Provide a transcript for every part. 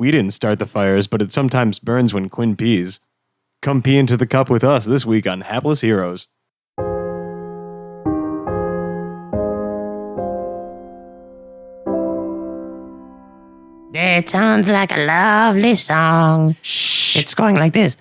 We didn't start the fires, but it sometimes burns when Quinn pees. Come pee into the cup with us this week on Hapless Heroes. That sounds like a lovely song. Shh. It's going like this.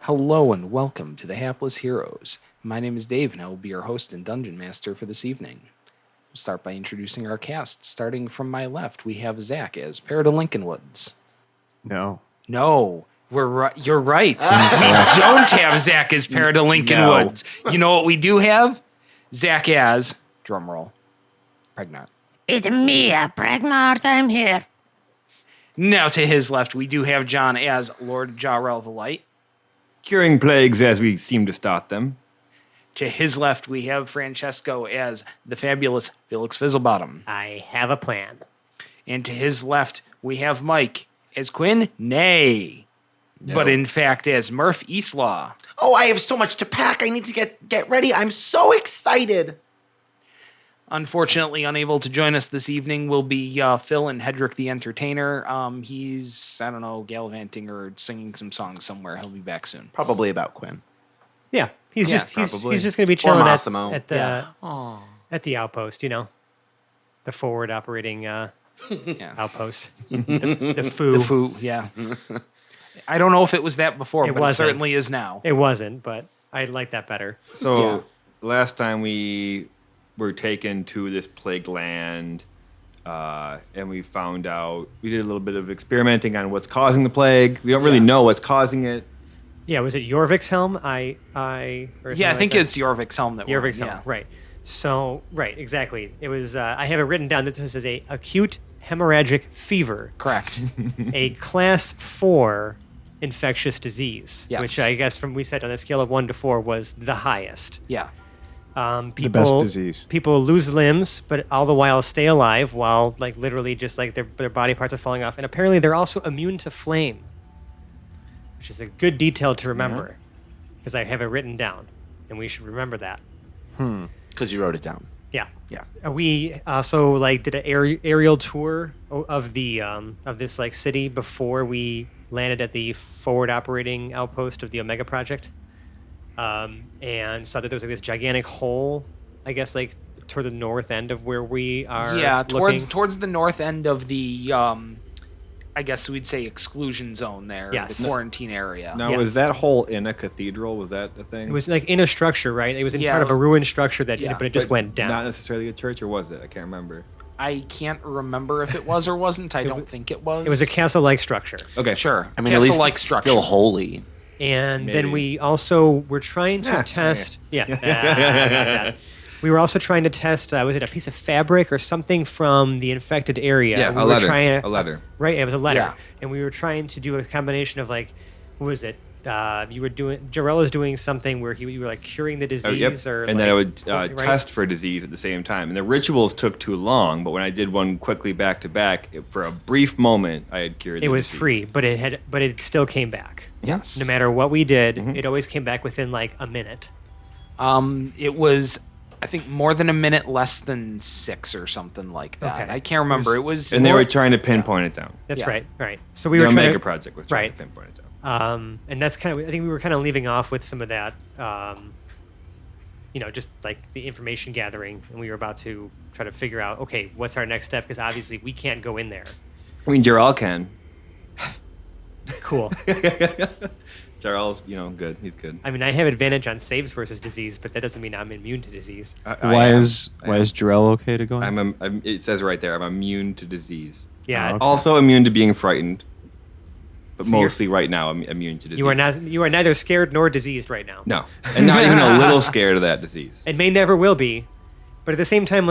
Hello and welcome to the Hapless Heroes. My name is Dave and I will be your host and dungeon master for this evening. We'll start by introducing our cast. Starting from my left, we have Zach as Parrot of Lincolnwood's. No. No, you're right. We don't have Zach as Parrot of Lincolnwoods. You know what we do have? Zach as, drumroll, Pregnant. It's me, Pregnant. I'm here. Now to his left, we do have John as Lord Jarrell the Light. Curing plagues as we seem to start them. To his left, we have Francesco as the fabulous Felix Fizzlebottom. I have a plan. And to his left, we have Mike as Quinn Nay. No. But in fact, as Murph Eastlaw. Oh, I have so much to pack. I need to get ready. I'm so excited. Unfortunately, unable to join us this evening will be Phil and Hedrick the Entertainer. He's, I don't know, gallivanting or singing some songs somewhere. He'll be back soon. Probably about Quinn. Yeah, he's Yeah, just he's probably. just going to be chilling Massimo. at the outpost, you know, the forward operating outpost, the foo. The Foo, yeah. I don't know if it was that before, It but wasn't. it certainly is now. It wasn't, but I like that better. So last time we were taken to this plague land, and we found out we did a little bit of experimenting on what's causing the plague. We don't really know what's causing it. Yeah, was it Jorvik's helm? Or Yeah, I something think like it's Jorvik's helm that Jorvik's won, helm, yeah. right? So right, exactly. It was. I have it written down that this is a acute hemorrhagic fever, Correct. a class 4 infectious disease, Yes. which I guess we said on a scale of 1 to 4 was the highest. Yeah. People, best disease. People lose limbs, but all the while stay alive while, like, literally just like their body parts are falling off. And apparently they're also immune to flame, which is a good detail to remember because I have it written down, and we should remember that. Because you wrote it down. Yeah. Yeah. We also did an aerial tour of the of this city before we landed at the forward operating outpost of the Omega Project. And saw that there was this gigantic hole, I guess, toward the north end of where we are. Yeah, looking. towards the north end of the, I guess we'd say exclusion zone there, Yes. the quarantine area. Now, Yes. was that hole in a cathedral? Was that a thing? It was in a structure, right? It was in Yeah. part of a ruined structure but it just But went down. Not necessarily a church, or was it? I can't remember. I can't remember if it was or wasn't. I don't think it was. It was a castle-like structure. Okay, Sure. I mean, at least Castle-like it's structure. still holy. And Maybe. then we also were trying to test. Yeah. We were also trying to test. Was it a piece of fabric or something from the infected area? Yeah, we a were letter. Trying, A letter. Right, it was a letter, Yeah. and we were trying to do a combination of what was it? You were doing. Jarell was doing something where you were curing the disease, Oh, yep. or and then I would right? test for disease at the same time. And the rituals took too long, but when I did one quickly back to back, for a brief moment, I had cured. It the was disease. free, but it still came back. Yes. No matter what we did, Mm-hmm. it always came back within a minute. It was, I think, more than a minute, less than 6 or something like that. Okay. I can't remember. It was. And they were trying to pinpoint it down. That's Yeah. right. Right. So we The were trying Omega to, Project was trying right. to pinpoint it down. And that's kind of, I think we were kind of leaving off with some of that, just the information gathering, and we were about to try to figure out, okay, what's our next step? Because obviously we can't go in there. I mean, Jarrell can. Cool. Jarrell's, good. He's good. I mean, I have advantage on saves versus disease, but that doesn't mean I'm immune to disease. Why is Jarrell okay to go in? I'm it says right there, I'm immune to disease. Yeah. Oh, okay. Also immune to being frightened. But So you're- mostly right now, I'm immune to disease. You are neither scared nor diseased right now. No. And not even a little scared of that disease. It may never will be, but at the same time,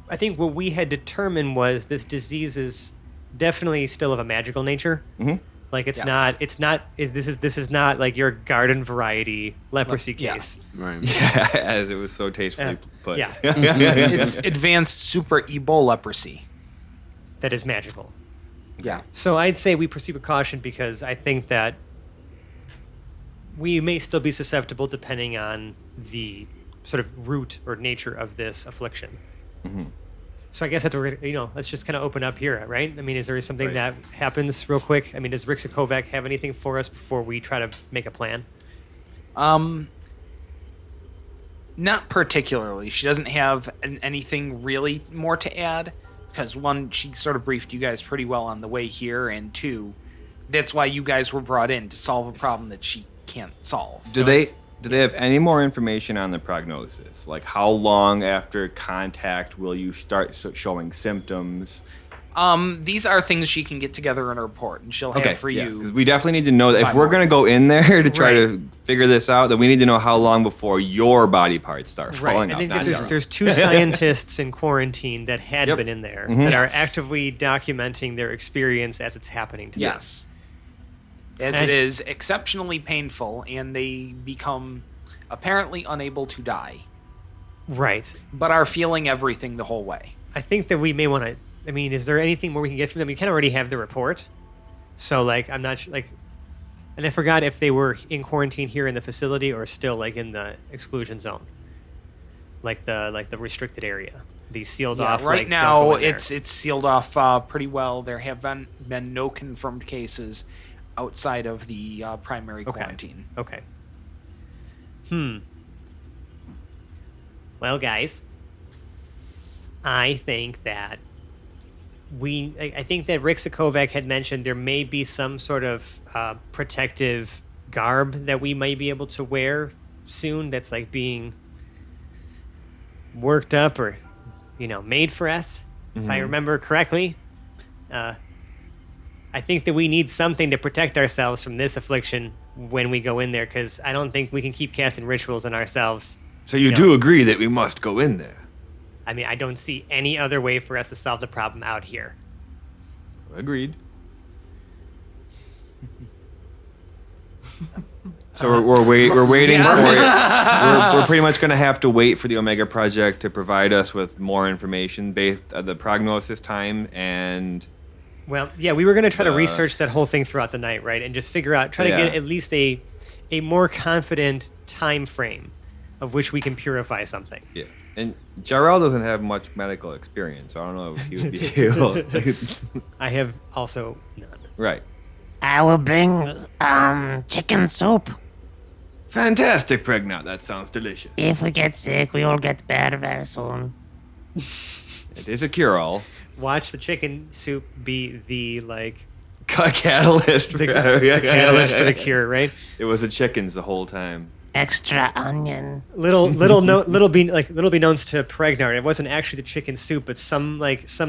I think what we had determined was this disease is definitely still of a magical nature. Mm-hmm. Like it's Yes. not. It's not. This is not like your garden variety leprosy yeah. case. Right. Yeah, as it was so tastefully put. Yeah, It's advanced super Ebola leprosy. that is magical. Yeah. So I'd say we proceed with caution because I think that we may still be susceptible depending on the sort of root or nature of this affliction. So I guess that's what we're gonna, let's just kind of open up here, right? I mean, is there something Right. that happens real quick? I mean, does Rixa Kovac have anything for us before we try to make a plan? Not particularly. She doesn't have anything really more to add because one, she sort of briefed you guys pretty well on the way here, and two, that's why you guys were brought in to solve a problem that she can't solve. Do they have any more information on the prognosis? Like how long after contact will you start showing symptoms? These are things she can get together in a report, and she'll have for you. Because we definitely need to know that if Five we're more. going to go in there to try Right. to figure this out, then we need to know how long before your body parts start falling I off. think not that yours. there's two scientists in quarantine that had Yep. been in there Mhm. that are Yes. actively documenting their experience as it's happening to them. Yes. As And- it is exceptionally painful, and they become apparently unable to die, Right. but are feeling everything the whole way. I think that we may want to. I mean, is there anything more we can get from them? We kind of already have the report, so like I'm not like, and I forgot if they were in quarantine here in the facility or still like in the exclusion zone, like the restricted area, the sealed off. Right like, don't now, go in there. it's sealed off pretty well. There have been no confirmed cases outside of the primary Okay. quarantine. Okay. Well, guys, I think that I think that Rixa Kovac had mentioned there may be some sort of protective garb that we might be able to wear soon that's like being worked up or, made for us, if I remember correctly. I think that we need something to protect ourselves from this affliction when we go in there, because I don't think we can keep casting rituals on ourselves. So you No. do agree that we must go in there? I mean, I don't see any other way for us to solve the problem out here. Agreed. So we're waiting for we're pretty much going to have to wait for the Omega Project to provide us with more information based on the prognosis time and Well, yeah, we were going to try to research that whole thing throughout the night, right? And just figure out, try to get Yeah. at least a more confident time frame of which we can purify something. yeah. And Jarrell doesn't have much medical experience, so I don't know if he would be able. I have also none. Right. I will bring chicken soup. Fantastic, Pregnant. That sounds delicious. If we get sick, we all get better very soon. It is a cure-all. Watch the chicken soup be the Catalyst. the catalyst for the cure, right? It was the chickens the whole time. Extra onion. Little be known's to Pregnard. It wasn't actually the chicken soup, but some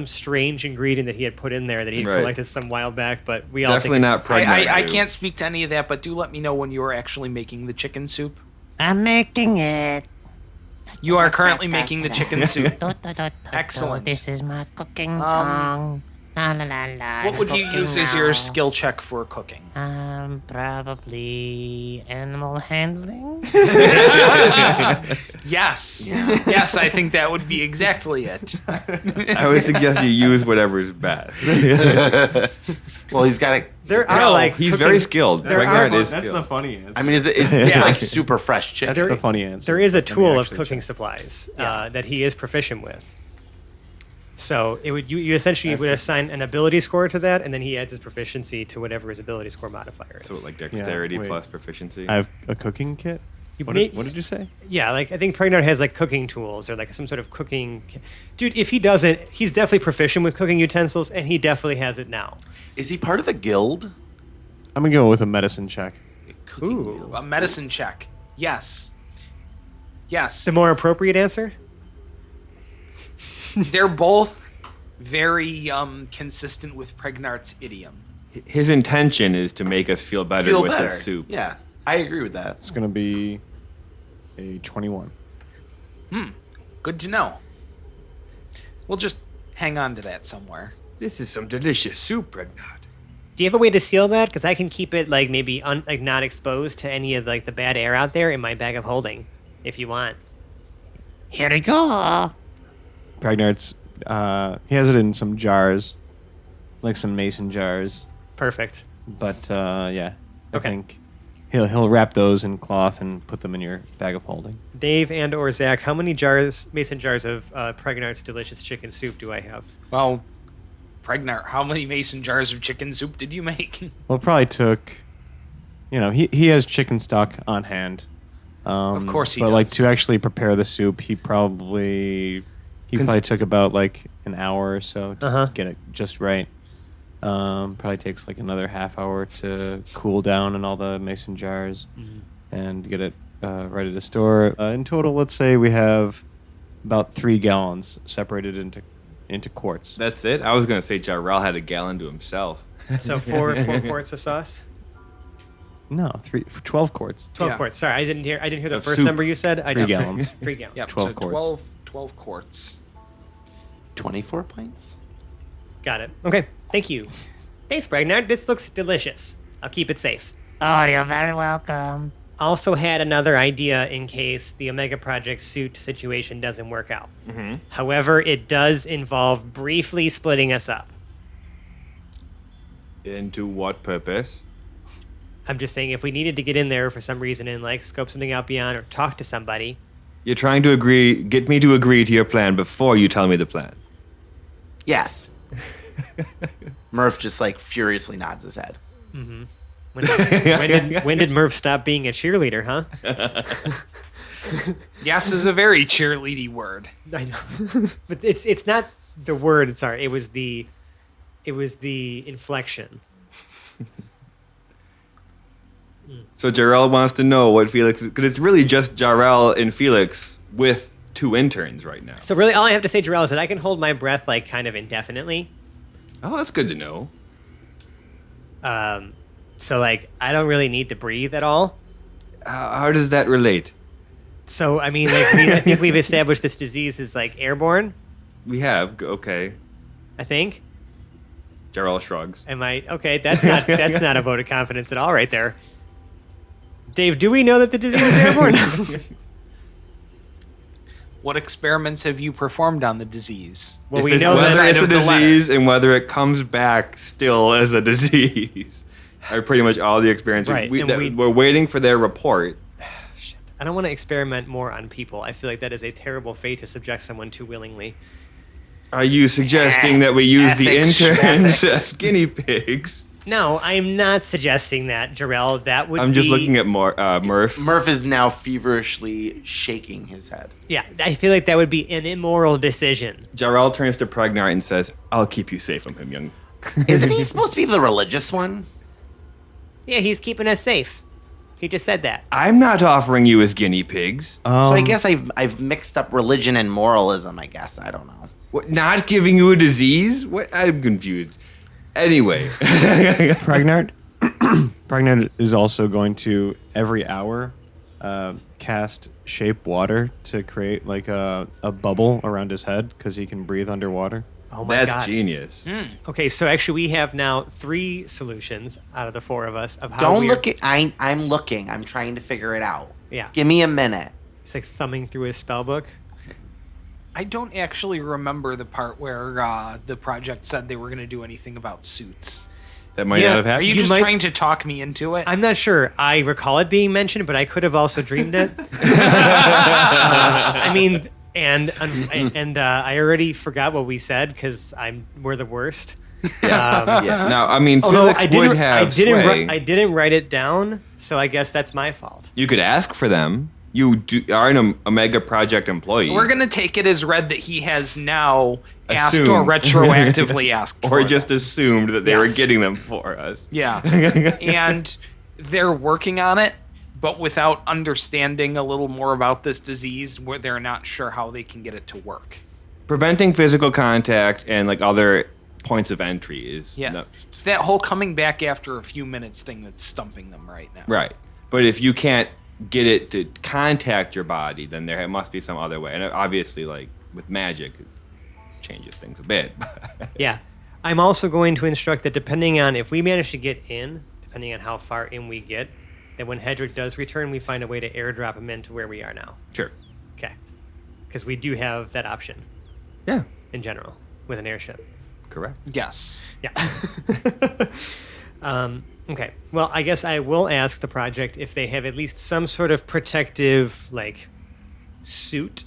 strange ingredient that he had put in there that he Right. collected some while back. But we all Definitely think not it's- Pregnant. I can't speak to any of that, but do let me know when you are actually making the chicken soup. I'm making it. You are currently making the chicken soup. Excellent. This is my cooking song. La la la la. What would you cooking use as your now. skill check for cooking? Probably animal handling. Yes. Yes, I think that would be exactly it. I would suggest you use whatever's best. Well, he's got it. There are He's cooking- very skilled. there Pregnant are- is That's the skilled. funny answer. I mean, it's like super fresh chicken. that's the funny answer. There is a Let me tool of actually cooking check. supplies that he is proficient with. So it would you essentially would assign an ability score to that, and then he adds his proficiency to whatever his ability score modifier is. So like dexterity wait. plus proficiency. I have a cooking kit. You What may- did, what did you say? Yeah, I think Pregnard has cooking tools or some sort of cooking. Dude, if he doesn't, he's definitely proficient with cooking utensils, and he definitely has it now. Is he part of a guild? I'm gonna go with a medicine check. Cooking Ooh. guild. A medicine check. Yes. Yes. The more appropriate answer. They're both very consistent with Pregnart's idiom. His intention is to make us feel better Feel with better. his soup. Yeah, I agree with that. It's gonna be a 21. Good to know. We'll just hang on to that somewhere. This is some delicious soup, Pregnant. Do you have a way to seal that? Because I can keep it like maybe not exposed to any of like the bad air out there in my bag of holding, if you want. Here we go. Pragnart's, he has it in some jars, like some mason jars. Perfect. But yeah, I Okay. think he'll wrap those in cloth and put them in your bag of holding. Dave and or Zach, how many mason jars of Pregnart's delicious chicken soup do I have? Well, Pregnant, how many mason jars of chicken soup did you make? Well, it probably took, he has chicken stock on hand. Of course he But like does. to actually prepare the soup, he probably took about like an hour or so to get it just right. Probably takes like another half hour to cool down in all the mason jars and get it ready to store. In total, let's say we have about 3 gallons separated into quarts. That's it? I was going to say Jarrell had a gallon to himself. So four quarts of sauce. No, 12 quarts. 12 Yeah. quarts. Sorry, I didn't hear the Of first soup. number you said. I 3 just- gallons. 3 gallons. Yep, 12 so quarts. 12 quarts. 24 pints? Got it. Okay. Thank you. Thanks, Bragnard. This looks delicious. I'll keep it safe. Oh, you're very welcome. Also had another idea in case the Omega Project suit situation doesn't work out. However, it does involve briefly splitting us up. Into what purpose? I'm just saying if we needed to get in there for some reason and like scope something out beyond or talk to somebody. You're trying to get me to agree to your plan before you tell me the plan. Yes. Murph just like furiously nods his head. When did Murph stop being a cheerleader, huh? Yes is a very cheerleady word. I know. But it's not the word, sorry. It was the inflection. So Jarrell wants to know what Felix, because it's really just Jarrell and Felix with 2 interns right now. So really all I have to say, Jarrell, is that I can hold my breath like kind of indefinitely. Oh, that's good to know. So like I don't really need to breathe at all. How does that relate? So I mean like I think we've established this disease is like airborne, We have, okay. I think. Jarrell shrugs. Am I okay, that's not a vote of confidence at all right there. Dave, do we know that the disease is airborne? What experiments have you performed on the disease? Well, If we it's know whether that it's a of the letter. disease and whether it comes back still as a disease are pretty much all the experiences. Right, and We're waiting for their report. I don't want to experiment more on people. I feel like that is a terrible fate to subject someone to willingly. Are you suggesting that we use the Ethics, interns ethics. as guinea pigs? No, I'm not suggesting that, Jarrell. That would I'm just be- looking at Murph. Murph is now feverishly shaking his head. Yeah, I feel like that would be an immoral decision. Jarrell turns to Pregnart and says, I'll keep you safe from him, young. Isn't he supposed to be the religious one? Yeah, he's keeping us safe. He just said that. I'm not offering you as guinea pigs. So I guess I've mixed up religion and moralism, I guess. I don't know. What, not giving you a disease? What? I'm confused. Anyway. Pregnant is also going to every hour cast shape water to create like a bubble around his head because he can breathe underwater. Oh my That's god. genius. Okay, so actually we have now 3 solutions out of the 4 of us of how Don't we're... look at. I'm looking. I'm trying to figure it out. Yeah. Give me a minute. He's like thumbing through his spell book. I don't actually remember the part where the project said they were going to do anything about suits. That might Yeah, not have Are happened. you, You just might- trying to talk me into it? I'm not sure. I recall it being mentioned, but I could have also dreamed it. I mean, and I already forgot what we said because we're the worst. Yeah. Now, I mean, Although Felix I didn't, would have I didn't, sway. I didn't write it down, so I guess that's my fault. You could ask for them. You are an Omega Project employee. We're going to take it as read that he has now asked or Assumed. retroactively asked for or them. just assumed that they were Yes. getting them for us. Yeah. And they're working on it, but without understanding a little more about this disease, where they're not sure how they can get it to work. Preventing physical contact and like other points of entry is Yeah. It's that whole coming back after a few minutes thing that's stumping them right now. right. But if you can't get it to contact your body, then there must be some other way. And obviously, like with magic, changes things a bit. Yeah. I'm also going to instruct that depending on if we manage to get in, depending on how far in we get, that when Hedrick does return, we find a way to airdrop him into where we are now. Sure. Okay. Because we do have that option Yeah. in general with an airship. Correct. Yes. Yeah. Okay. Well, I guess I will ask the project if they have at least some sort of protective, like, suit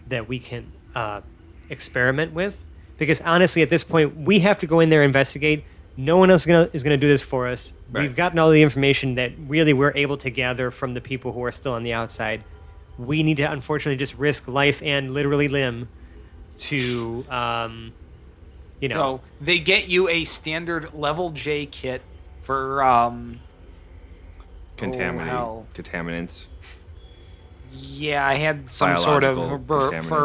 that we can experiment with. Because honestly, at this point, we have to go in there and investigate. No one else is gonna do this for us. Right. We've gotten all the information that really we're able to gather from the people who are still on the outside. We need to unfortunately just risk life and literally limb to, So they get you a standard level J kit for Contaminants. Yeah, I had some sort of Biological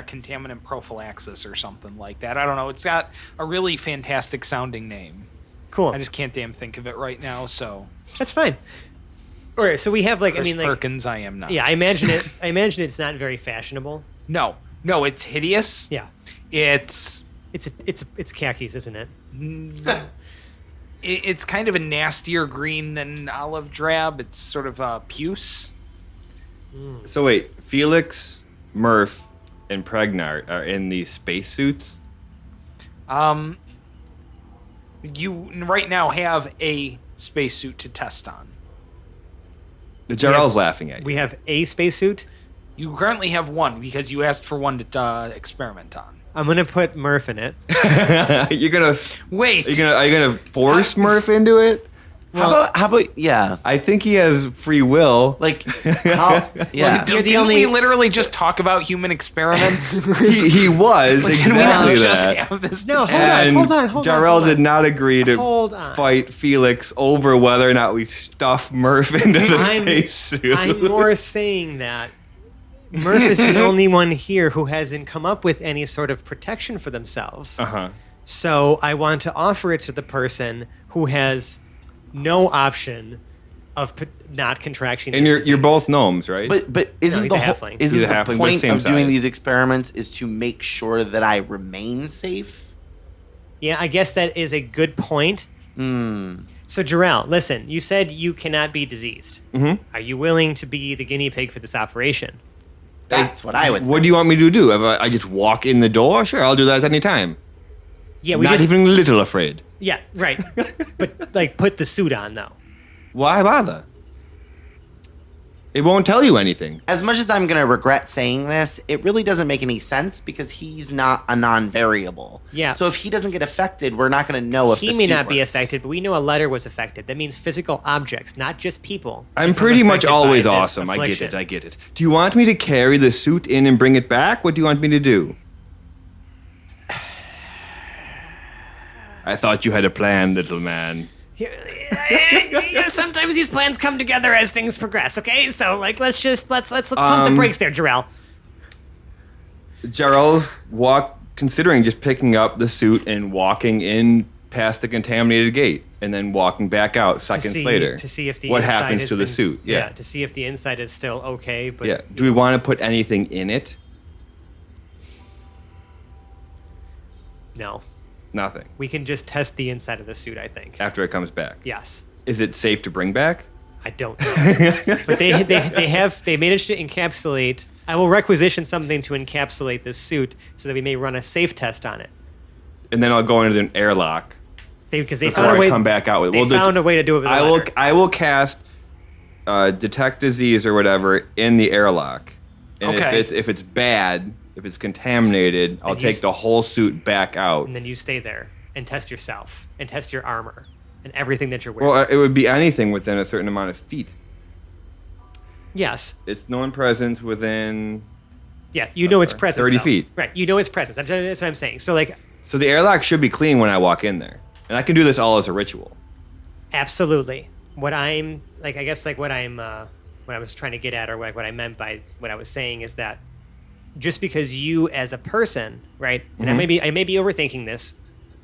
contaminant prophylaxis or something like that. I don't know. It's got a really fantastic sounding name. Cool. I just can't damn think of it right now. So That's fine. All right, so we have Chris Perkins, I am not. Yeah, I imagine it. I imagine it's not very fashionable. No, it's hideous. Yeah, It's it's khakis, isn't it? it's kind of a nastier green than olive drab. It's sort of puce. So wait, Felix, Murph, and Pregnart are in these spacesuits? You right now have a spacesuit to test on. Jarrell's laughing at you. We have a spacesuit. You currently have one because you asked for one to experiment on. I'm gonna put Murph in it. You're gonna Wait. Are you gonna force Murph into it? How about yeah? I think he has free will. Like, how? Yeah. Didn't we literally just talk about human experiments? he was Didn't we not exactly just that. have this? No, discussion? hold on. Jarrell did not agree to Hold on. fight Felix over whether or not we stuff Murph into the spacesuit. I'm more saying that Murph is the only one here who hasn't come up with any sort of protection for themselves. Uh-huh. So I want to offer it to the person who has no option of not contracting. And this you're disease. both gnomes, right? But isn't he's the a whole, halfling. isn't He's a the halfling, but point same of doing size. these experiments is to make sure that I remain safe? Yeah, I guess that is a good point. So Jarrell, listen, you said you cannot be diseased. Mm-hmm. Are you willing to be the guinea pig for this operation? That's what I would. What do you want me to do? I just walk in the door? Sure, I'll do that any time. Yeah, we Not just, even a little afraid. Yeah, right. But like, put the suit on though. Why bother? It won't tell you anything. As much as I'm going to regret saying this, it really doesn't make any sense because he's not a non-variable. Yeah. So if he doesn't get affected, we're not going to know if He the may suit not be works. affected, but we know a letter was affected. That means physical objects, not just people. I'm become pretty much affected by always this awesome. affliction. I get it. Do you want me to carry the suit in and bring it back? What do you want me to do? I thought you had a plan, little man. Sometimes these plans come together as things progress. Okay, so like let's pump the brakes there, Jarrell. Jarrell's considering just picking up the suit and walking in past the contaminated gate and then walking back out seconds later to see if the what inside happens has to the been- suit. Yeah. to see if the inside is still okay. But Yeah. Do we want to put anything in it? no, Nothing. we can just test the inside of the suit. I think. After it comes back. Yes. Is it safe to bring back? I don't know. But they managed to encapsulate. I will requisition something to encapsulate this suit so that we may run a safe test on it. And then I'll go into an airlock Because they before found a way. I come back out with it. They found a way to do it with a letter. I will cast detect disease or whatever in the airlock. And Okay. if it's bad, if it's contaminated, I'll you take the whole suit back out. And then you stay there and test yourself and test your armor and everything that you're wearing. Well, it would be anything within a certain amount of feet. Yes. It's known presence within. Yeah, you know its presence. 30 though. feet. Right, you know its presence. That's what I'm saying. So, like, So the airlock should be clean when I walk in there, and I can do this all as a ritual. absolutely. What I'm, like, I guess, like, what I was trying to get at, or like what I meant by what I was saying is that just because you as a person, right, and I may be overthinking this,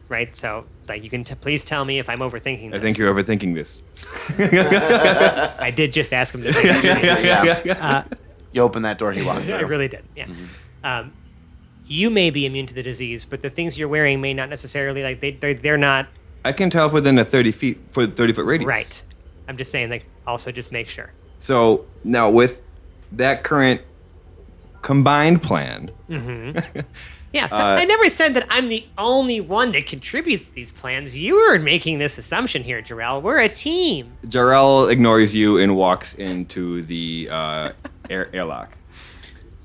right? So, like, you can please tell me if I'm overthinking this. I think you're overthinking this. I did just ask him to say that. Yeah. You open that door, he walked through. I really did. Yeah. you may be immune to the disease, but the things you're wearing may not necessarily, like, they're not. I can tell if within a 30-foot radius. Right. I'm just saying, like, also just make sure. So now with that current combined plan, Yeah, so I never said that I'm the only one that contributes to these plans. You are making this assumption here, Jarrell. We're a team. Jarrell ignores you and walks into the airlock.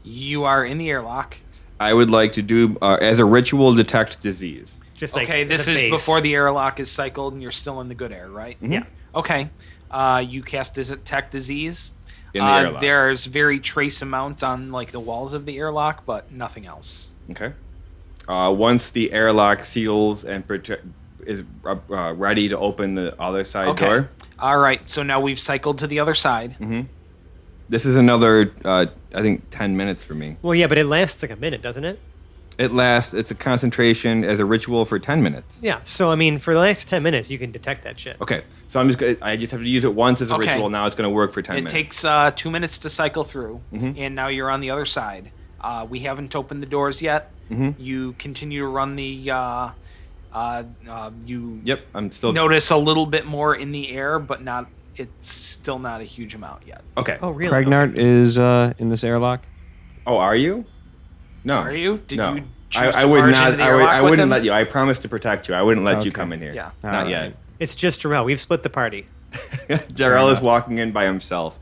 You are in the airlock. I would like to do, as a ritual, detect disease. Just like Okay, this as a is base. before the airlock is cycled and you're still in the good air, right? Yeah. Okay. You cast detect disease. In the airlock. There's very trace amounts on like the walls of the airlock, but nothing else. Okay. Once the airlock seals and is ready to open the other side door. All right. So now we've cycled to the other side. This is another, I think, 10 minutes for me. Well, yeah, but it lasts like a minute, doesn't it? It's a concentration as a ritual for 10 minutes. Yeah. So, I mean, for the next 10 minutes, you can detect that shit. Okay. So I just have to use it once as a ritual. Now it's going to work for 10 It minutes. takes 2 minutes to cycle through, and now you're on the other side. We haven't opened the doors yet. You continue to run the. Yep, I'm still. Notice a little bit more in the air, but not. It's still not a huge amount yet. Okay. Oh, really? Pregnart is in this airlock. Oh, are you? No. Are you? Did No. you choose I to would barge not. into the I airlock with wouldn't him? let you. I promised to protect you. I wouldn't let you Okay. come in here. Yeah. Not All yet. right. It's just Jarrell. We've split the party. Jarrell is walking in by himself.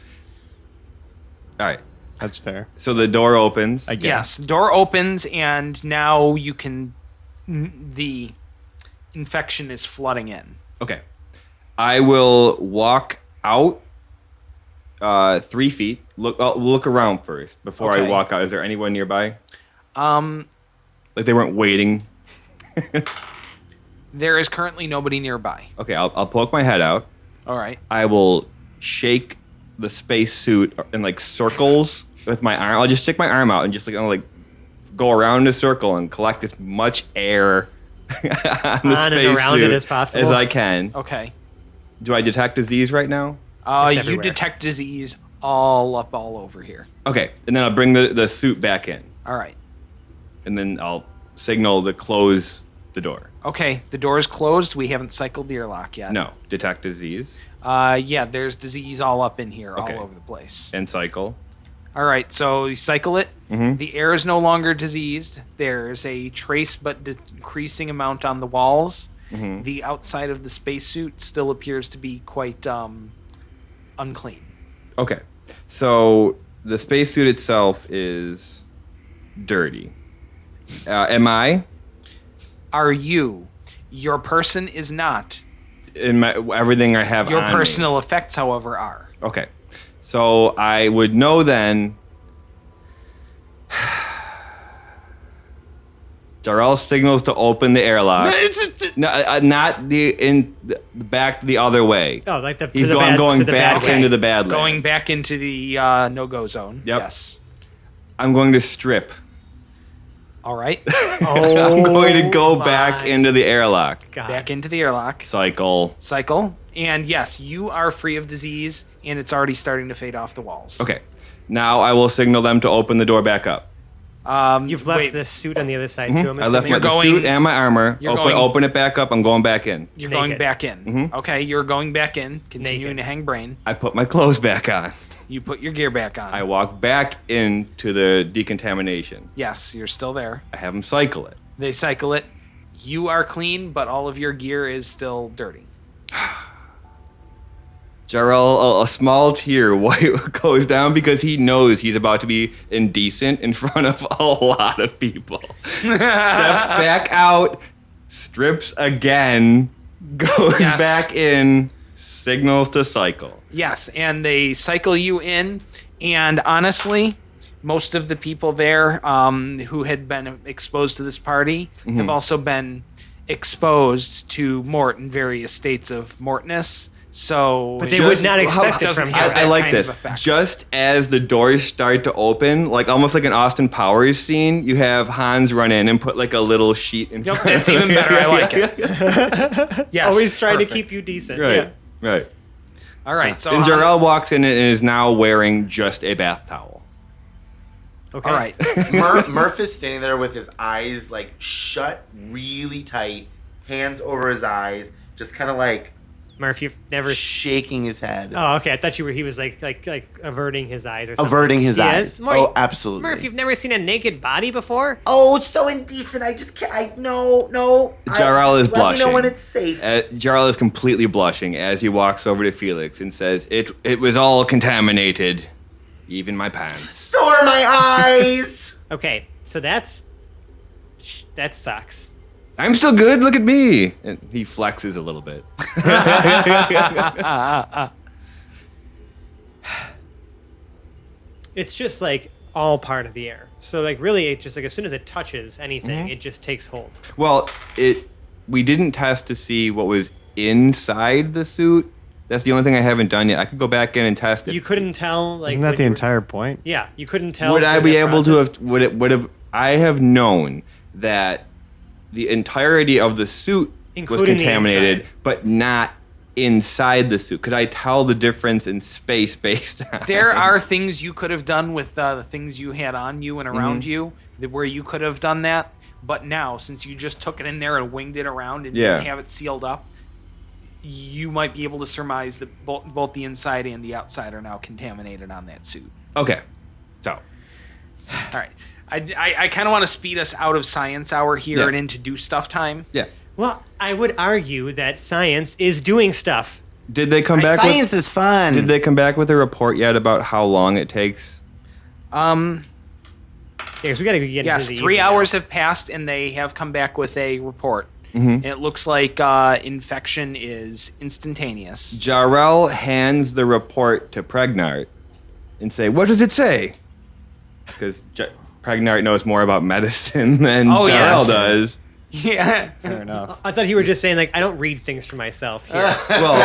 All right. That's fair. So the door opens. I guess. Yes, door opens, and now you can. The infection is flooding in. Okay. I will walk out 3 feet. Look around first before I Okay. walk out. Is there anyone nearby? Um, Like they weren't waiting. there is currently nobody nearby. Okay, I'll poke my head out. All right. I will shake the space suit in like circles with my arm. I'll just stick my arm out and just like go around in a circle and collect as much air on the On and space around suit it as possible. as I can. Okay. Do I detect disease right now? It's You everywhere. detect disease all over here. Okay, and then I'll bring the suit back in, All right. and then I'll signal to close the door. Okay, the door is closed. We haven't cycled the airlock yet. No, detect disease Yeah, there's disease all up in here, Okay. all over the place. and cycle. All right, so you cycle it. Mhm. The air is no longer diseased. There's a trace but decreasing amount on the walls. Mhm. The outside of the spacesuit still appears to be quite unclean. Okay, so the spacesuit itself is dirty. Am I? Are you? Your person is not. In my everything I have Your on me. personal effects, however, are. Okay. So I would know then. Darrell signals to open the airlock. No, not the back the other way. Oh, like He's going back way. into the bad lane. Going back into the no-go zone. Yep. Yes. I'm going to strip. All right. I'm going to go my back into the airlock. God. Back into the airlock. Cycle. Cycle. And yes, you are free of disease, and it's already starting to fade off the walls. Okay. Now I will signal them to open the door back up. You've left wait, the suit on the other side, too, I'm I left assuming. the suit and my armor. You're going- Open it back up. I'm going back in. You're Naked. going back in. Mhm. Okay, you're going back in, continuing Naked. to hang brain. I put my clothes back on. You put your gear back on. I walk back into the decontamination. Yes, you're still there. I have them cycle it. They cycle it. You are clean, but all of your gear is still dirty. Jarrell, a small tear goes down because he knows he's about to be indecent in front of a lot of people. Steps back out, strips again, goes Yes. back in, signals to cycle. Yes, and they cycle you in, and honestly, most of the people there who had been exposed to this party have also been exposed to Mort in various states of Mortness. So But they would not expect it doesn't from have him. that I like kind of this. effect. Just as the doors start to open, like almost like an Austin Powers scene, you have Hans run in and put like a little sheet in Yep, front that's of even him. better. I like it. Yes, Always trying perfect. to keep you decent. Right, Yeah. right. All right, so And Jarrell walks in and is now wearing just a bath towel. Okay. All right. Murph is standing there with his eyes like shut really tight, hands over his eyes, just kind of like Murph, you've never. shaking his head, Oh, okay. I thought you were. He was like averting his eyes or something. averting his Yes. eyes. Murph, Oh, absolutely. Murph, you've never seen a naked body before? Oh, it's so indecent. I just can't. No. Jarrell is Let blushing. me know when it's safe. Jarl is completely blushing as he walks over to Felix and says, "It was all contaminated, even my pants." So are my eyes. Okay, so that sucks. I'm still good. Look at me. And he flexes a little bit. It's just like all part of the air. So like really, it just like as soon as it touches anything, it just takes hold. Well, we didn't test to see what was inside the suit. That's the only thing I haven't done yet. I could go back in and test it. You couldn't tell like. Isn't that when the you were- entire point? Yeah, you couldn't tell. Would I through be that able to process? have? Would have? I have known that the entirety of the suit was Including the contaminated, inside. but not inside the suit. Could I tell the difference in space based on? There are things you could have done with the things you had on you and around you where you could have done that. But now, since you just took it in there and winged it around and Yeah. didn't have it sealed up, you might be able to surmise that both the inside and the outside are now contaminated on that suit. Okay, so All right. I kind of want to speed us out of science hour here Yeah. and into do stuff time. yeah. Well, I would argue that science is doing stuff. Did they come back? Science is fun. Did they come back with a report yet about how long it takes? Yeah, because we got to get Yes, into the 3 evening hours now. have passed and they have come back with a report. Mm-hmm. And it looks like infection is instantaneous. Jarrell hands the report to Pregnart and say, "What does it say?" Because Pregnart knows more about medicine than Oh, Jarrell yes. does. Yeah. Fair enough. I thought you were just saying like I don't read things for myself here. Well,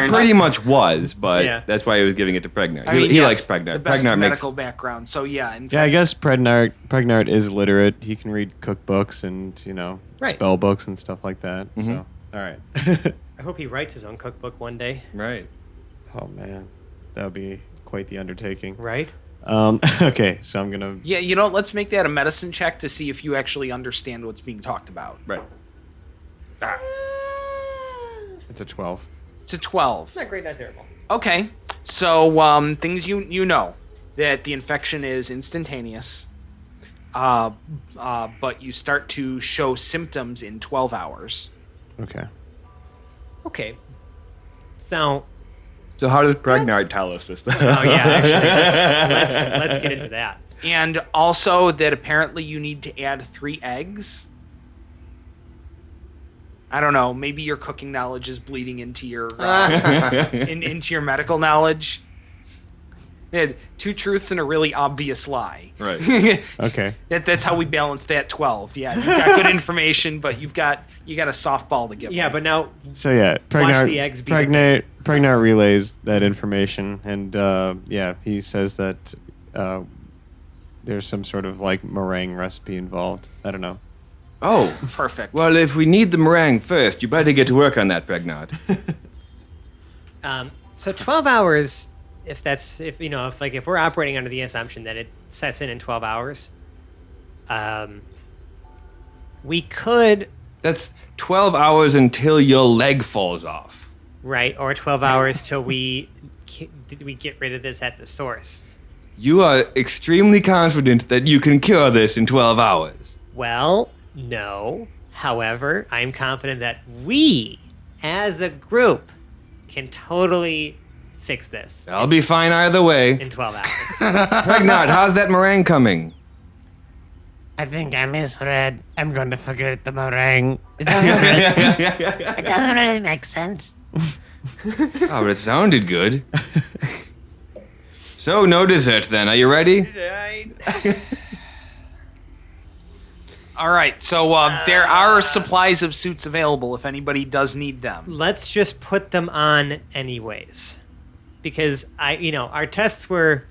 he pretty much was, but Yeah. that's why he was giving it to Pregnart. I mean, he yes, likes Pregnart. The best Pregnart makes medical background. So yeah, in Yeah, I fact, guess Pregnart is literate. He can read cookbooks and Right. spell books and stuff like that. So all right. I hope he writes his own cookbook one day. right. Oh man, that would be quite the undertaking. Right? Okay, so I'm gonna. yeah, let's make that a medicine check to see if you actually understand what's being talked about. Right. It's a 12. It's a 12. Not great, not terrible. Okay. So things you know that the infection is instantaneous. But you start to show symptoms in 12 hours. Okay. Okay. So, So how does Pregnart tell us this? oh yeah, actually, let's get into that. And also that apparently you need to add 3 eggs. I don't know. Maybe your cooking knowledge is bleeding into your into your medical knowledge. Yeah, 2 truths and a really obvious lie. Right. Okay. That's how we balance that 12. Yeah, you've got good information, but you got a softball to give. Yeah, them. but now So yeah, the eggs be the Pregnart relays that information, and yeah, he says that there's some sort of like meringue recipe involved. I don't know. Oh, Perfect. well, if we need the meringue first, you better get to work on that, Pregnart. so 12 hours. If we're operating under the assumption that it sets in 12 hours, we could, That's 12 hours until your leg falls off. right, or 12 hours till we get rid of this at the source. You are extremely confident that you can cure this in 12 hours. Well, no. However, I'm confident that we, as a group, can totally fix this I'll be fine either way. in 12 hours. Pregnart, how's that meringue coming? I think I misread. I'm going to forget the meringue. It doesn't really make sense. Oh, but it sounded good. So, no dessert then. Are you ready? All right. So there are supplies of suits available if anybody does need them. Let's just put them on anyways. Because our tests were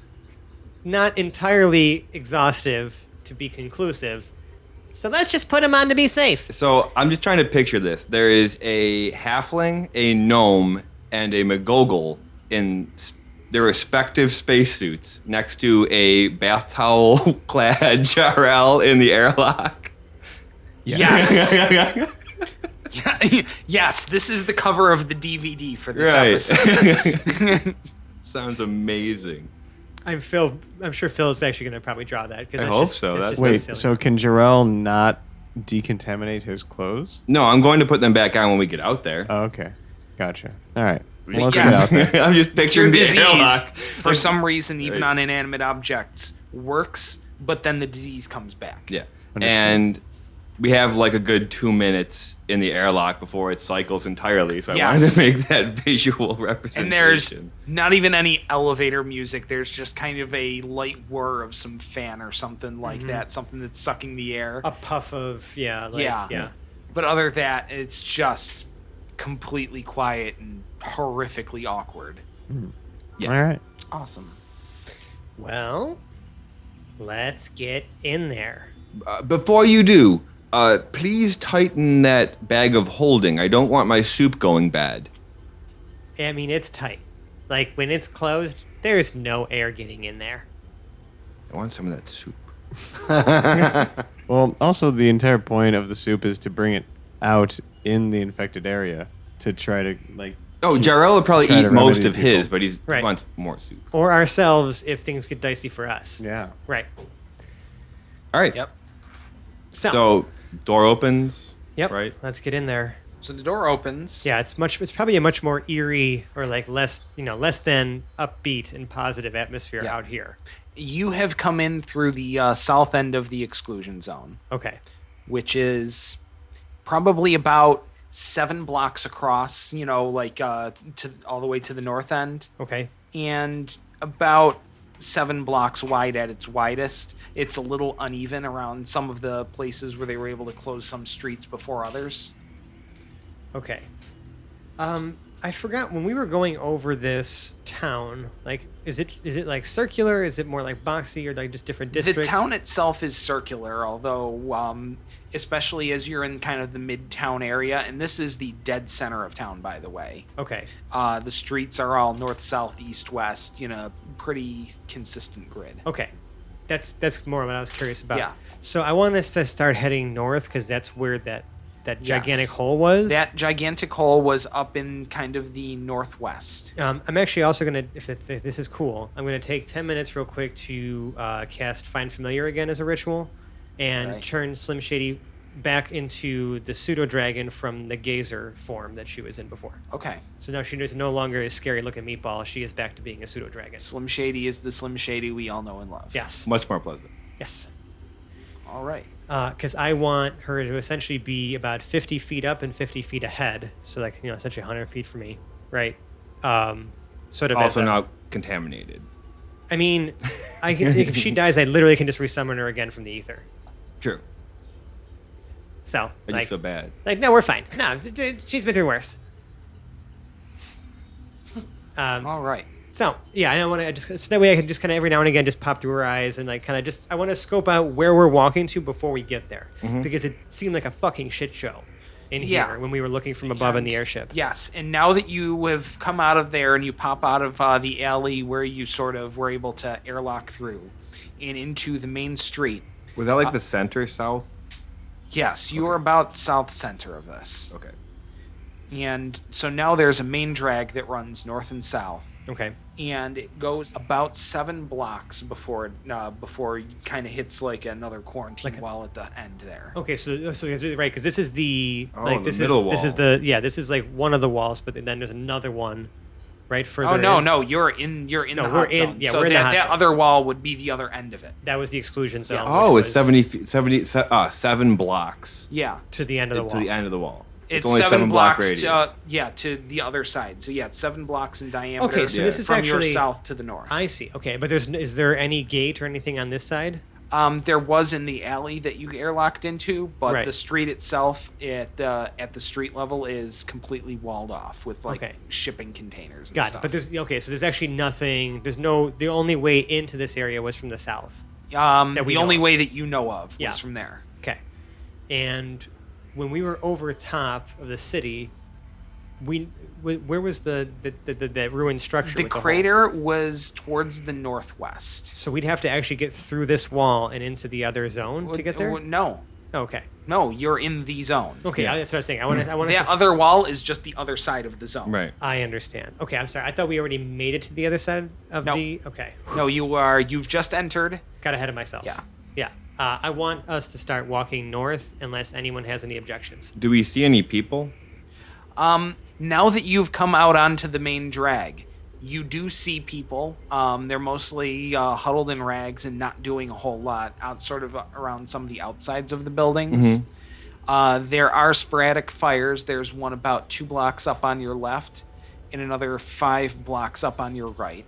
not entirely exhaustive to be conclusive. So let's just put them on to be safe. So, I'm just trying to picture this. There is a halfling, a gnome, and a McGoggle in their respective spacesuits next to a bath towel clad Jarrell in the airlock. Yes. Yes, this is the cover of the DVD for this episode. Sounds amazing. I'm sure Phil is actually going to probably draw that. I hope so. That's Wait, so can Jarrell not decontaminate his clothes? No, I'm going to put them back on when we get out there. Oh, okay. Gotcha. All right. Well, let's Yes. get out there. I'm just picturing the Disease, airlock. for some reason, even Right. on inanimate objects, works, but then the disease comes back. Yeah. Understood. And we have like a good 2 minutes in the airlock before it cycles entirely. So I wanted Yes. to make that visual representation. And there's not even any elevator music. There's just kind of a light whir of some fan or something like that, something that's sucking the air. a puff of Yeah. But other than that, it's just completely quiet and horrifically awkward. All right. Awesome. Well, let's get in there. Before you do, please tighten that bag of holding. I don't want my soup going bad. I mean, it's tight. Like when it's closed, there's no air getting in there. I want some of that soup. Well, also the entire point of the soup is to bring it out in the infected area to try to Oh, Jarrell will probably try eat to most remedy of his, people. but he Right. wants more soup. Or ourselves if things get dicey for us. Yeah. Right. All right. Yep. So door opens. Yep. Right. Let's get in there. So the door opens. Yeah, it's probably a much more eerie or like less than upbeat and positive atmosphere Yeah. out here. You have come in through the south end of the exclusion zone, Okay. which is probably about 7 blocks across, to all the way to the north end, Okay. and about 7 blocks wide at its widest. It's a little uneven around some of the places where they were able to close some streets before others. Okay. I forgot when we were going over this town, like is it like circular? Is it more like boxy or like just different districts? The town itself is circular, although especially as you're in kind of the midtown area, and this is the dead center of town, by the way. Okay. The streets are all north, south, east, west, in a pretty consistent grid. Okay. That's more what I was curious about. Yeah. So I want us to start heading north because that's where that gigantic Yes. hole was. That gigantic hole was up in kind of the northwest. I'm actually also going to, if this is cool, I'm going to take 10 minutes real quick to cast Find Familiar again as a ritual and Right. turn Slim Shady back into the pseudo-dragon from the gazer form that she was in before. Okay. So now she is no longer a scary-looking meatball. She is back to being a pseudo-dragon. Slim Shady is the Slim Shady we all know and love. Yes. Much more pleasant. Yes. All right. Because I want her to essentially be about 50 feet up and 50 feet ahead. So, like, essentially 100 feet from me, right? Sort of as Also a- not contaminated. I mean, if she dies, I literally can just resummon her again from the ether. True. So, I just feel bad. no, we're fine. No, she's been through worse. All right. So, yeah, I don't want to so that way I can just kind of every now and again just pop through her eyes and like kind of I want to scope out where we're walking to before we get there because it seemed like a fucking shit show in Yeah. here when we were looking from above in the And- airship. Yes, and now that you have come out of there and you pop out of the alley where you sort of were able to airlock through and into the main street. Was that like the center south? Yes, you are about south center of this. Okay. And so now there's a main drag that runs north and south. Okay. And it goes about 7 blocks before it kind of hits like another quarantine wall at the end there. Okay, so it's right because this is the Oh, the middle this is wall. this is like one of the walls, but then there's another one right further. Oh no, in. no, you're in No, the we're hot in- zone. yeah, so we're in the that, hot that zone. other wall would be the other end of it. That was the exclusion zone. Yes. Oh, which it's was 7 blocks Yeah. to the end of the to wall. the end of the wall. It's only 7 block blocks radius. to the other side. So yeah, it's 7 blocks in diameter. Okay, so this is from actually your south to the north. I see. Okay, but is there any gate or anything on this side? There was in the alley that you airlocked into, but Right. the street itself at the street level is completely walled off with like Okay. shipping containers and Got it. stuff. But so there's actually nothing. The only way into this area was from the south. that we the know only of. way that you know of Yeah. was from there. Okay. And when we were over top of the city, where was the ruined structure? The with hole? crater was towards the northwest. So we'd have to actually get through this wall and into the other zone to get there. No, Okay. no, you're in the zone. Okay, that's what I was saying. I want to. That other wall is just the other side of the zone. Right. I understand. Okay, I'm sorry. I thought we already made it to the other side of No. the. Okay, No, you've just entered. got ahead of myself. Yeah. Yeah. I want us to start walking north unless anyone has any objections. Do we see any people? Now that you've come out onto the main drag, you do see people. They're mostly huddled in rags and not doing a whole lot out sort of around some of the outsides of the buildings. There are sporadic fires. There's one about 2 blocks up on your left and another 5 blocks up on your right.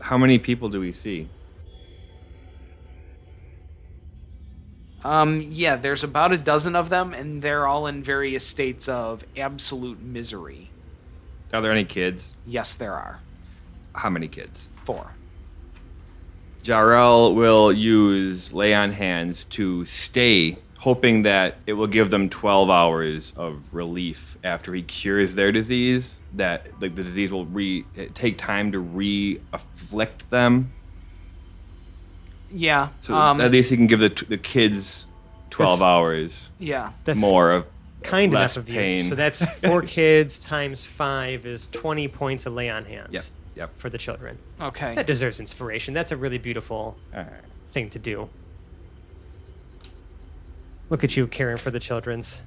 How many people do we see? Yeah, there's about a dozen of them, and they're all in various states of absolute misery. Are there any kids? Yes, there are. How many kids? 4. Jarrell will use lay on hands to stay, hoping that it will give them 12 hours of relief after he cures their disease. That like the disease will take time to re-afflict them. Yeah. So at least he can give the kids 12 That's- hours That's more of kind less enough of pain. you. So that's 4 kids times 5 is 20 points of lay on hands. Yep. For the children. Okay. That deserves inspiration. That's a really beautiful thing to do. Look at you caring for the children's.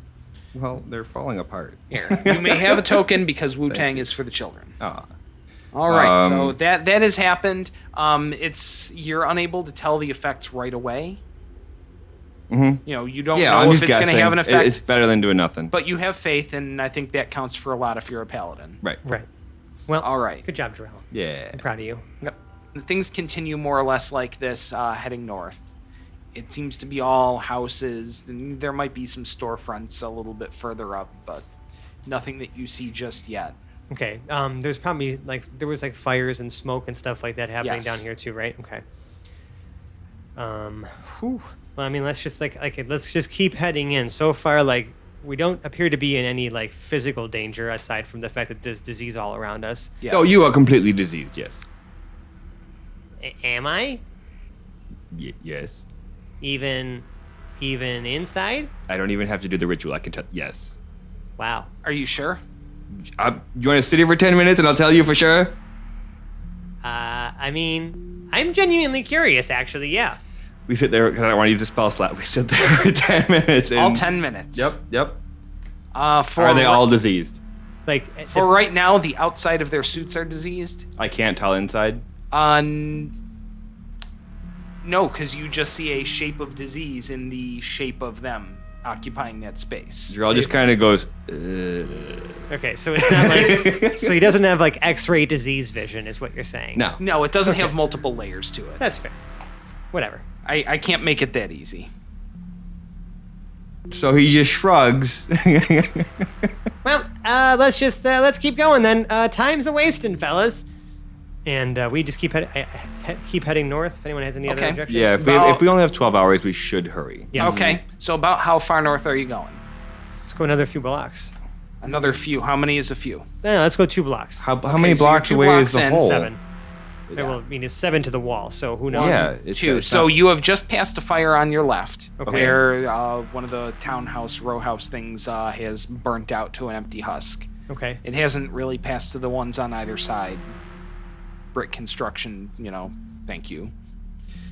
Well, they're falling apart. Here, you may have a token because Wu-Tang is for the children. Oh. All right, so that has happened. You're unable to tell the effects right away. Mm-hmm. You know, you don't Yeah, know I'm if just it's going guessing. to have an effect. It's better than doing nothing. But you have faith, and I think that counts for a lot if you're a paladin. Right. Right. Well, All right. good job, Jarrell. Yeah. I'm proud of you. Yep. Things continue more or less like this, heading north. It seems to be all houses. And there might be some storefronts a little bit further up, but nothing that you see just yet. Okay. There's probably there was fires and smoke and stuff like that happening Yes. down here too, right? Okay. Whew. Well, I mean, let's just let's just keep heading in. So far, we don't appear to be in any physical danger aside from the fact that there's disease all around us. Yeah. Oh, you are completely diseased, yes. Am I? Yes. Even inside? I don't even have to do the ritual. I can tell. Yes. Wow. Are you sure? You want to sit here for 10 minutes and I'll tell you for sure? I mean, I'm genuinely curious, actually. Yeah. We sit there because I don't want to use a spell slot. We sit there for 10 minutes. All 10 minutes. Yep. For Are they all diseased? For right now, the outside of their suits are diseased. I can't tell inside. No, because you just see a shape of disease in the shape of them occupying that space. Jarrell just kind of goes, Okay, so it's not so he doesn't have X-ray disease vision, is what you're saying? No. No, it doesn't have multiple layers to it. That's fair. Whatever. I can't make it that easy. So he just shrugs. Well, let's keep going then. Time's a wasting, fellas. And we just keep heading north. If anyone has any other Okay. objections. Yeah, if we only have 12 hours, we should hurry. Yes. Okay, so about how far north are you going? Let's go another few blocks. Another few. How many is a few? No, let's go 2 blocks. How Okay, many so you're blocks 2 away blocks is the in, hole? 7. Yeah. Well, I mean, it's 7 to the wall, so who knows? Yeah, it's 2. it's So not- you have just passed a fire on your left, Okay. where one of the townhouse row house things has burnt out to an empty husk. Okay. It hasn't really passed to the ones on either side. Brick construction, thank you.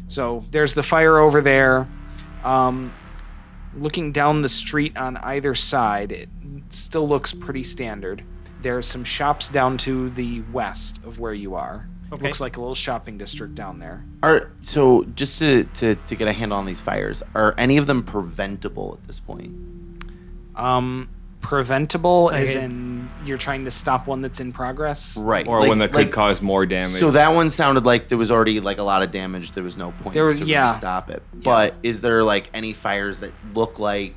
So there's the fire over there. Looking down the street on either side, it still looks pretty standard. There's some shops down to the west of where you are. Okay. Looks like a little shopping district down there. So just to get a handle on these fires, are any of them preventable at this point? Preventable, as Okay. in you're trying to stop one that's in progress? Right. Or one that could cause more damage. So that one sounded like there was already a lot of damage. There was no point There was- to yeah. really stop it. But is there any fires that look like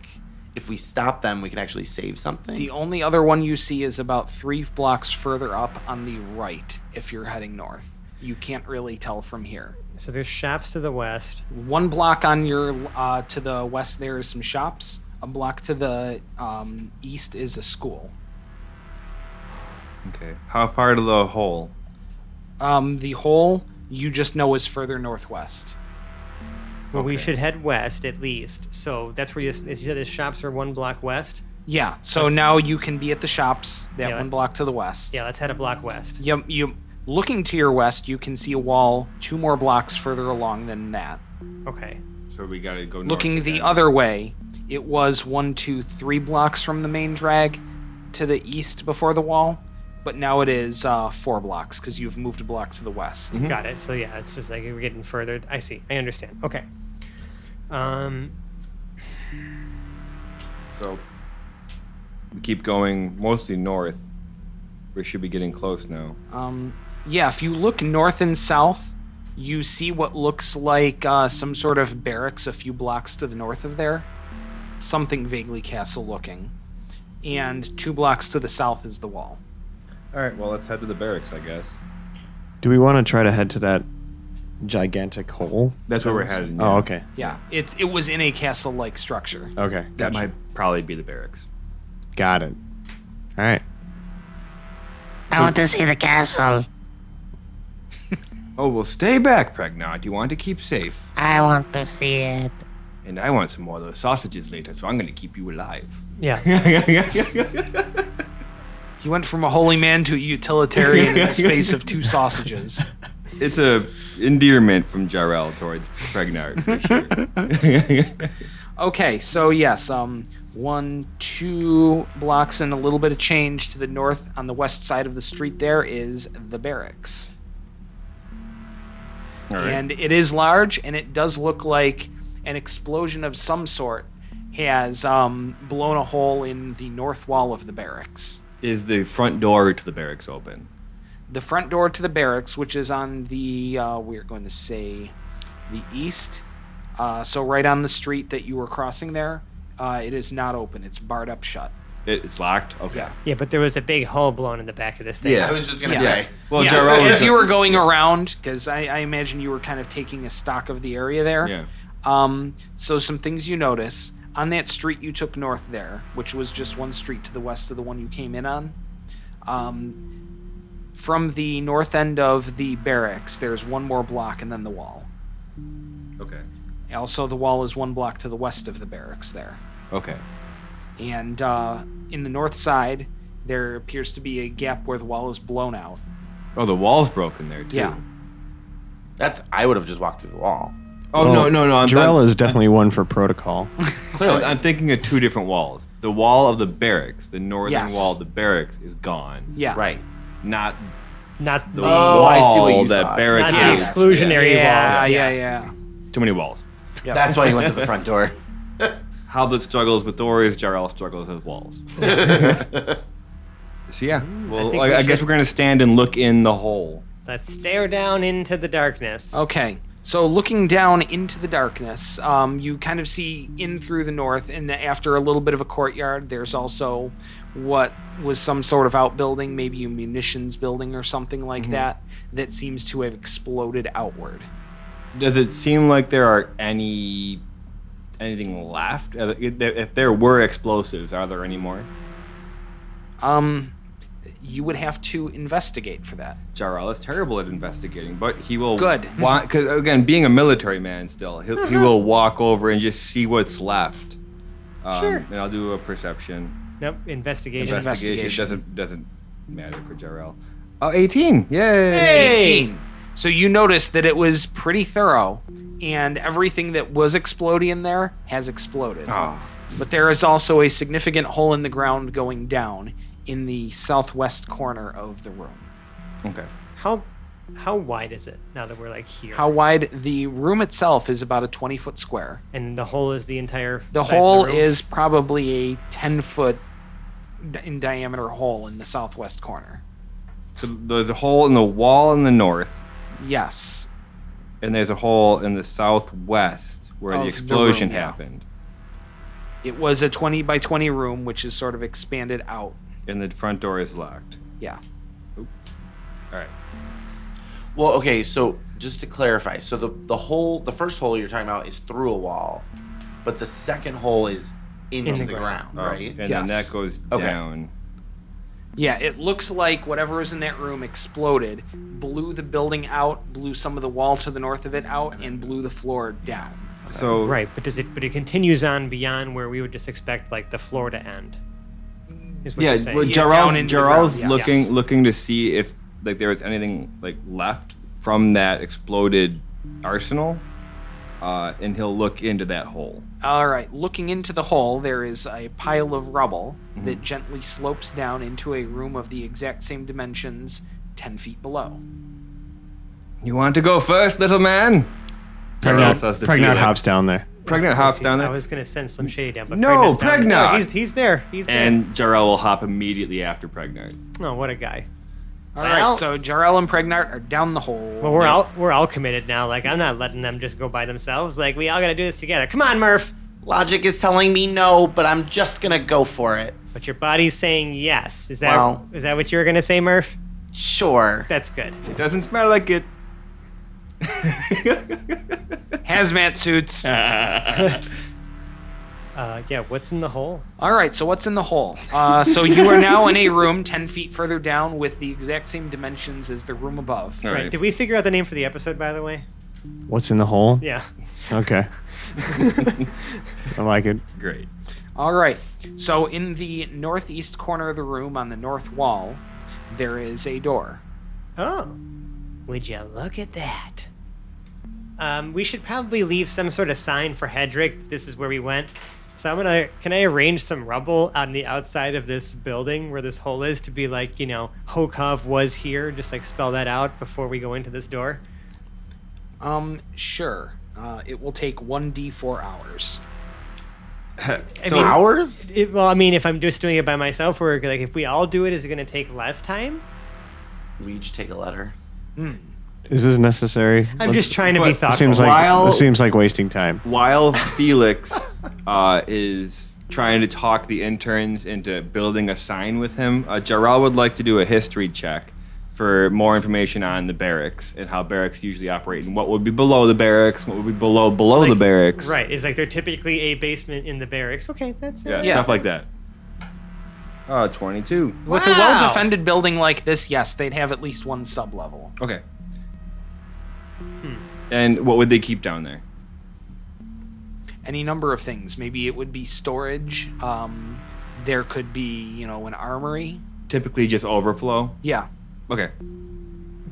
if we stop them, we can actually save something? The only other one you see is about 3 blocks further up on the right if you're heading north. You can't really tell from here. So there's shops to the west. 1 block on your to the west there is some shops. A block to the east is a school. Okay. How far to the hole? The hole you just know is further northwest. Well, we Okay. should head west at least. So that's where you said the shops are 1 block west. Yeah. So now you can be at the shops that Yeah. 1 block to the west. Yeah, let's head a block west. You looking to your west, you can see a wall 2 more blocks further along than that. Okay. So we gotta go north Looking the again. other way, it was 1, 2, 3 blocks from the main drag to the east before the wall, but now it is 4 blocks because you've moved a block to the west. Got it. So yeah, it's just like we're getting further. I see. I understand. Okay. So we keep going mostly north. We should be getting close now. Yeah, if you look north and south, you see what looks like some sort of barracks a few blocks to the north of there. Something vaguely castle looking. And 2 blocks to the south is the wall. All right. Well, let's head to the barracks, I guess. Do we want to try to head to that gigantic hole? That's where we're headed. Oh, okay. Yeah, it was in a castle-like structure. Okay. That Gotcha. might probably be the barracks. Got it. All right. I want to see the castle. Oh, well, stay back, Pregnant. You want to keep safe. I want to see it. And I want some more of those sausages later, so I'm going to keep you alive. Yeah. He went from a holy man to a utilitarian in the space of 2 sausages. It's a endearment from Jarrell towards Pregnant, for sure. Okay, so yes, 1, 2 blocks and a little bit of change to the north on the west side of the street there is the barracks. All right. And it is large, and it does look like an explosion of some sort has blown a hole in the north wall of the barracks. Is the front door to the barracks open? The front door to the barracks, which is on the, we're going to say, the east, so right on the street that you were crossing there, it is not open. It's barred up shut. It's locked? Okay. Yeah. Yeah, but there was a big hole blown in the back of this thing. I was just gonna Yeah. say. Well, Yeah, Jarrell was... as you were going around, because I imagine you were kind of taking a stock of the area there. Yeah. So some things you notice on that street you took north there, which was just 1 street to the west of the one you came in on. From the north end of the barracks, there's 1 more block and then the wall. Okay. Also, the wall is 1 block to the west of the barracks there. Okay. And in the north side, there appears to be a gap where the wall is blown out. Oh, the wall's broken there, too. Yeah. I would have just walked through the wall. Oh, Well, no. Jarrell is definitely one for protocol. Clearly. I'm thinking of 2 different walls. The wall of the barracks, the northern Yes. wall of the barracks, is gone. Yeah. Right. Not Not the the Oh, I see what wall you that thought. not barricades. the exclusionary Yeah, wall. yeah. Too many walls. Yep. That's why you went to the front door. Hoblet struggles with doors, Jarrell struggles with walls. So yeah, well, think I, we I guess should- we're gonna stand and look in the hole. Let's stare down into the darkness. Okay, so looking down into the darkness, you kind of see in through the north, and after a little bit of a courtyard, there's also what was some sort of outbuilding, maybe a munitions building or something like that seems to have exploded outward. Does it seem like there are anything left? If there were explosives, are there any more? You would have to investigate for that. Jarrell is terrible at investigating, but he will. Good. Because again, being a military man, still he will walk over and just see what's left. Sure. And I'll do a perception. Nope. Investigation. Investigation. Doesn't matter for Jarrell. Oh, 18! Yay! Hey! 18. So you notice that it was pretty thorough, and everything that was exploding in there has exploded. Oh. But there is also a significant hole in the ground going down in the southwest corner of the room. Okay. How wide is it now that we're like here? How wide? The room itself is about a 20-foot square. And the hole is the entire. The size of hole room? is probably a 10-foot in diameter hole in the southwest corner. So there's a hole in the wall in the north, Yes. and there's a hole in the southwest where Of the the explosion room, yeah. happened. It was a 20 by 20 room, which is sort of expanded out. And the front door is locked. Yeah. All right. Well, okay, so just to clarify, so the first hole you're talking about is through a wall, but the second hole is into In the the ground. ground, right? And then Yes. that goes Okay. down. Yeah, it looks like whatever was in that room exploded, blew the building out, blew some of the wall to the north of it out, and blew the floor down. So Right, but it continues on beyond where we would just expect like the floor to end. Is what yeah, you're saying. well, down into the Jarrell's ground, yes. looking to see if like there was anything like left from that exploded arsenal, and he'll look into that hole. All right, looking into the hole, there is a pile of rubble that gently slopes down into a room of the exact same dimensions, 10 feet below. You want to go first, little man? Jarrell says to Pregnant Felix. hops down there. Pregnant hops down I there. was gonna send some shade down, but No, Pregnant's down there. Pregnant! No, he's there. He's there. And Jarrell will hop immediately after Pregnant. Oh, what a guy. All Well- right, so Jarrell and Pregnart are down the hole. Well, we're all committed now. Like I'm not letting them just go by themselves. Like we all gotta do this together. Come on, Murph. Logic is telling me no, but I'm just gonna go for it. But your body's saying yes. Is that Well- is that what you were gonna say, Murph? Sure. That's good. It doesn't smell like it. Hazmat suits. Yeah. What's in the hole? All right, so what's in the hole? So you are now in a room 10 feet further down with the exact same dimensions as the room above. All Right. Did we figure out the name for the episode, by the way? What's in the hole? Yeah. Okay. I like it. Great. All right, so in the northeast corner of the room on the north wall, there is a door. Oh. Would you look at that? We should probably leave some sort of sign for Hedrick. This is where we went. So can I arrange some rubble on the outside of this building where this hole is to be like, Hokov was here, just like spell that out before we go into this door? Sure. It will take 1d4 hours. Hours? Well, I mean, if I'm just doing it by myself, or like if we all do it, is it going to take less time? We each take a letter. Is this necessary? I'm just trying to be but- thoughtful. This seems like wasting time. While Felix is trying to talk the interns into building a sign with him, Jarrell would like to do a history check for more information on the barracks and how barracks usually operate and what would be below the barracks, what would be below the barracks. Right. It's like they're typically a basement in the barracks. Okay, that's Yeah, it. stuff like that. 22. With a well-defended building like this, yes, they'd have at least one sub-level. Okay. And what would they keep down there? Any number of things. Maybe it would be storage. There could be, an armory. Typically just overflow. Yeah. Okay.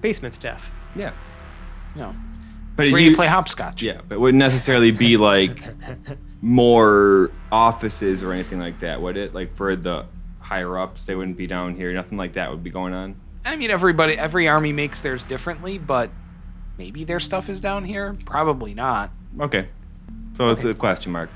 Basement stuff. Yeah. But it's where you play hopscotch. Yeah, but it wouldn't necessarily be like more offices or anything like that, would it? Like for the higher ups, they wouldn't be down here. Nothing like that would be going on. I mean, every army makes theirs differently, but maybe their stuff is down here. Probably not. Okay. So it's a question mark.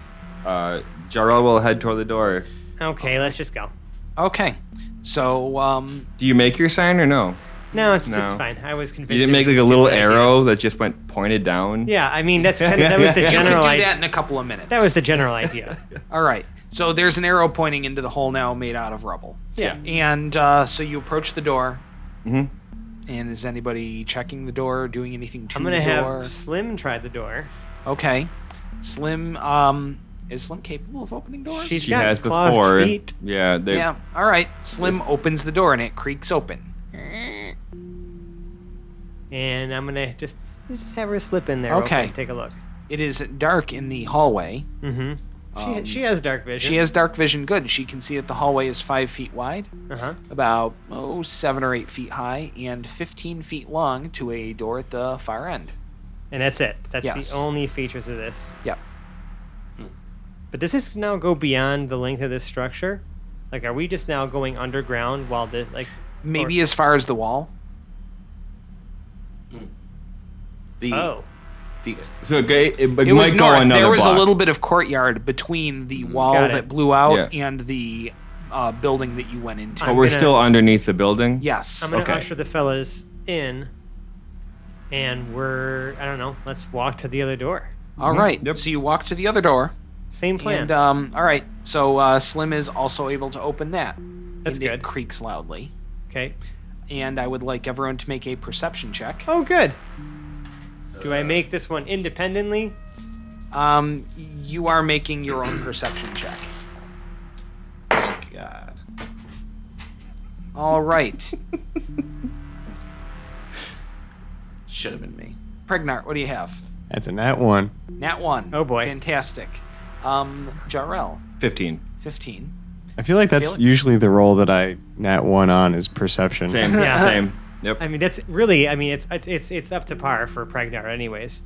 Jarrell will head toward the door. Okay, let's just go. Okay. So, Do you make your sign or no? No, it's No. fine. I was convinced. You didn't it make was like a a little stupid idea. arrow that just went pointed down? Yeah, I mean that was the you could general do idea. that in a couple of minutes. That was the general idea. All right. So there's an arrow pointing into the hole now made out of rubble. Yeah. And so you approach the door. Mm-hmm. And is anybody checking the door, doing anything to I'm gonna the door? have Slim try the door. Okay. Slim, is Slim capable of opening doors? She's She got has clawed before. feet. Yeah, they Yeah. All right. Slim opens the door and it creaks open. And I'm gonna just have her slip in there. Okay. Take a look. It is dark in the hallway. Mm-hmm. She has dark vision. She has dark vision. Good. She can see that the hallway is 5 feet wide, about 7 or 8 feet high, and 15 feet long to a door at the far end. And that's it. That's Yes. the only features of this. Yep. But does this now go beyond the length of this structure? Like, are we just now going underground while the Maybe as far as the wall. Oh. So it It might was go north. another There was block. a little bit of courtyard between the wall Got it. that blew out Yeah. and the building that you went into. But we're gonna- still underneath the building? Yes. I'm gonna Okay. usher the fellas in, and let's walk to the other door. All right. Yep. So you walk to the other door. Same plan. And all right. So Slim is also able to open that. That's and It good. creaks loudly. Okay. And I would like everyone to make a perception check. Oh, good. Do I make this one independently? You are making your own perception check. Thank God. All right. Should have been me. Pregnart, what do you have? That's a nat 1. Nat 1. Oh, boy. Fantastic. Jarrell, 15. 15. I feel like that's Felix? usually the roll that I nat 1 on is perception. Same. Yeah. Same. Yep. I mean, that's really. I mean, it's up to par for Pregnart, anyways.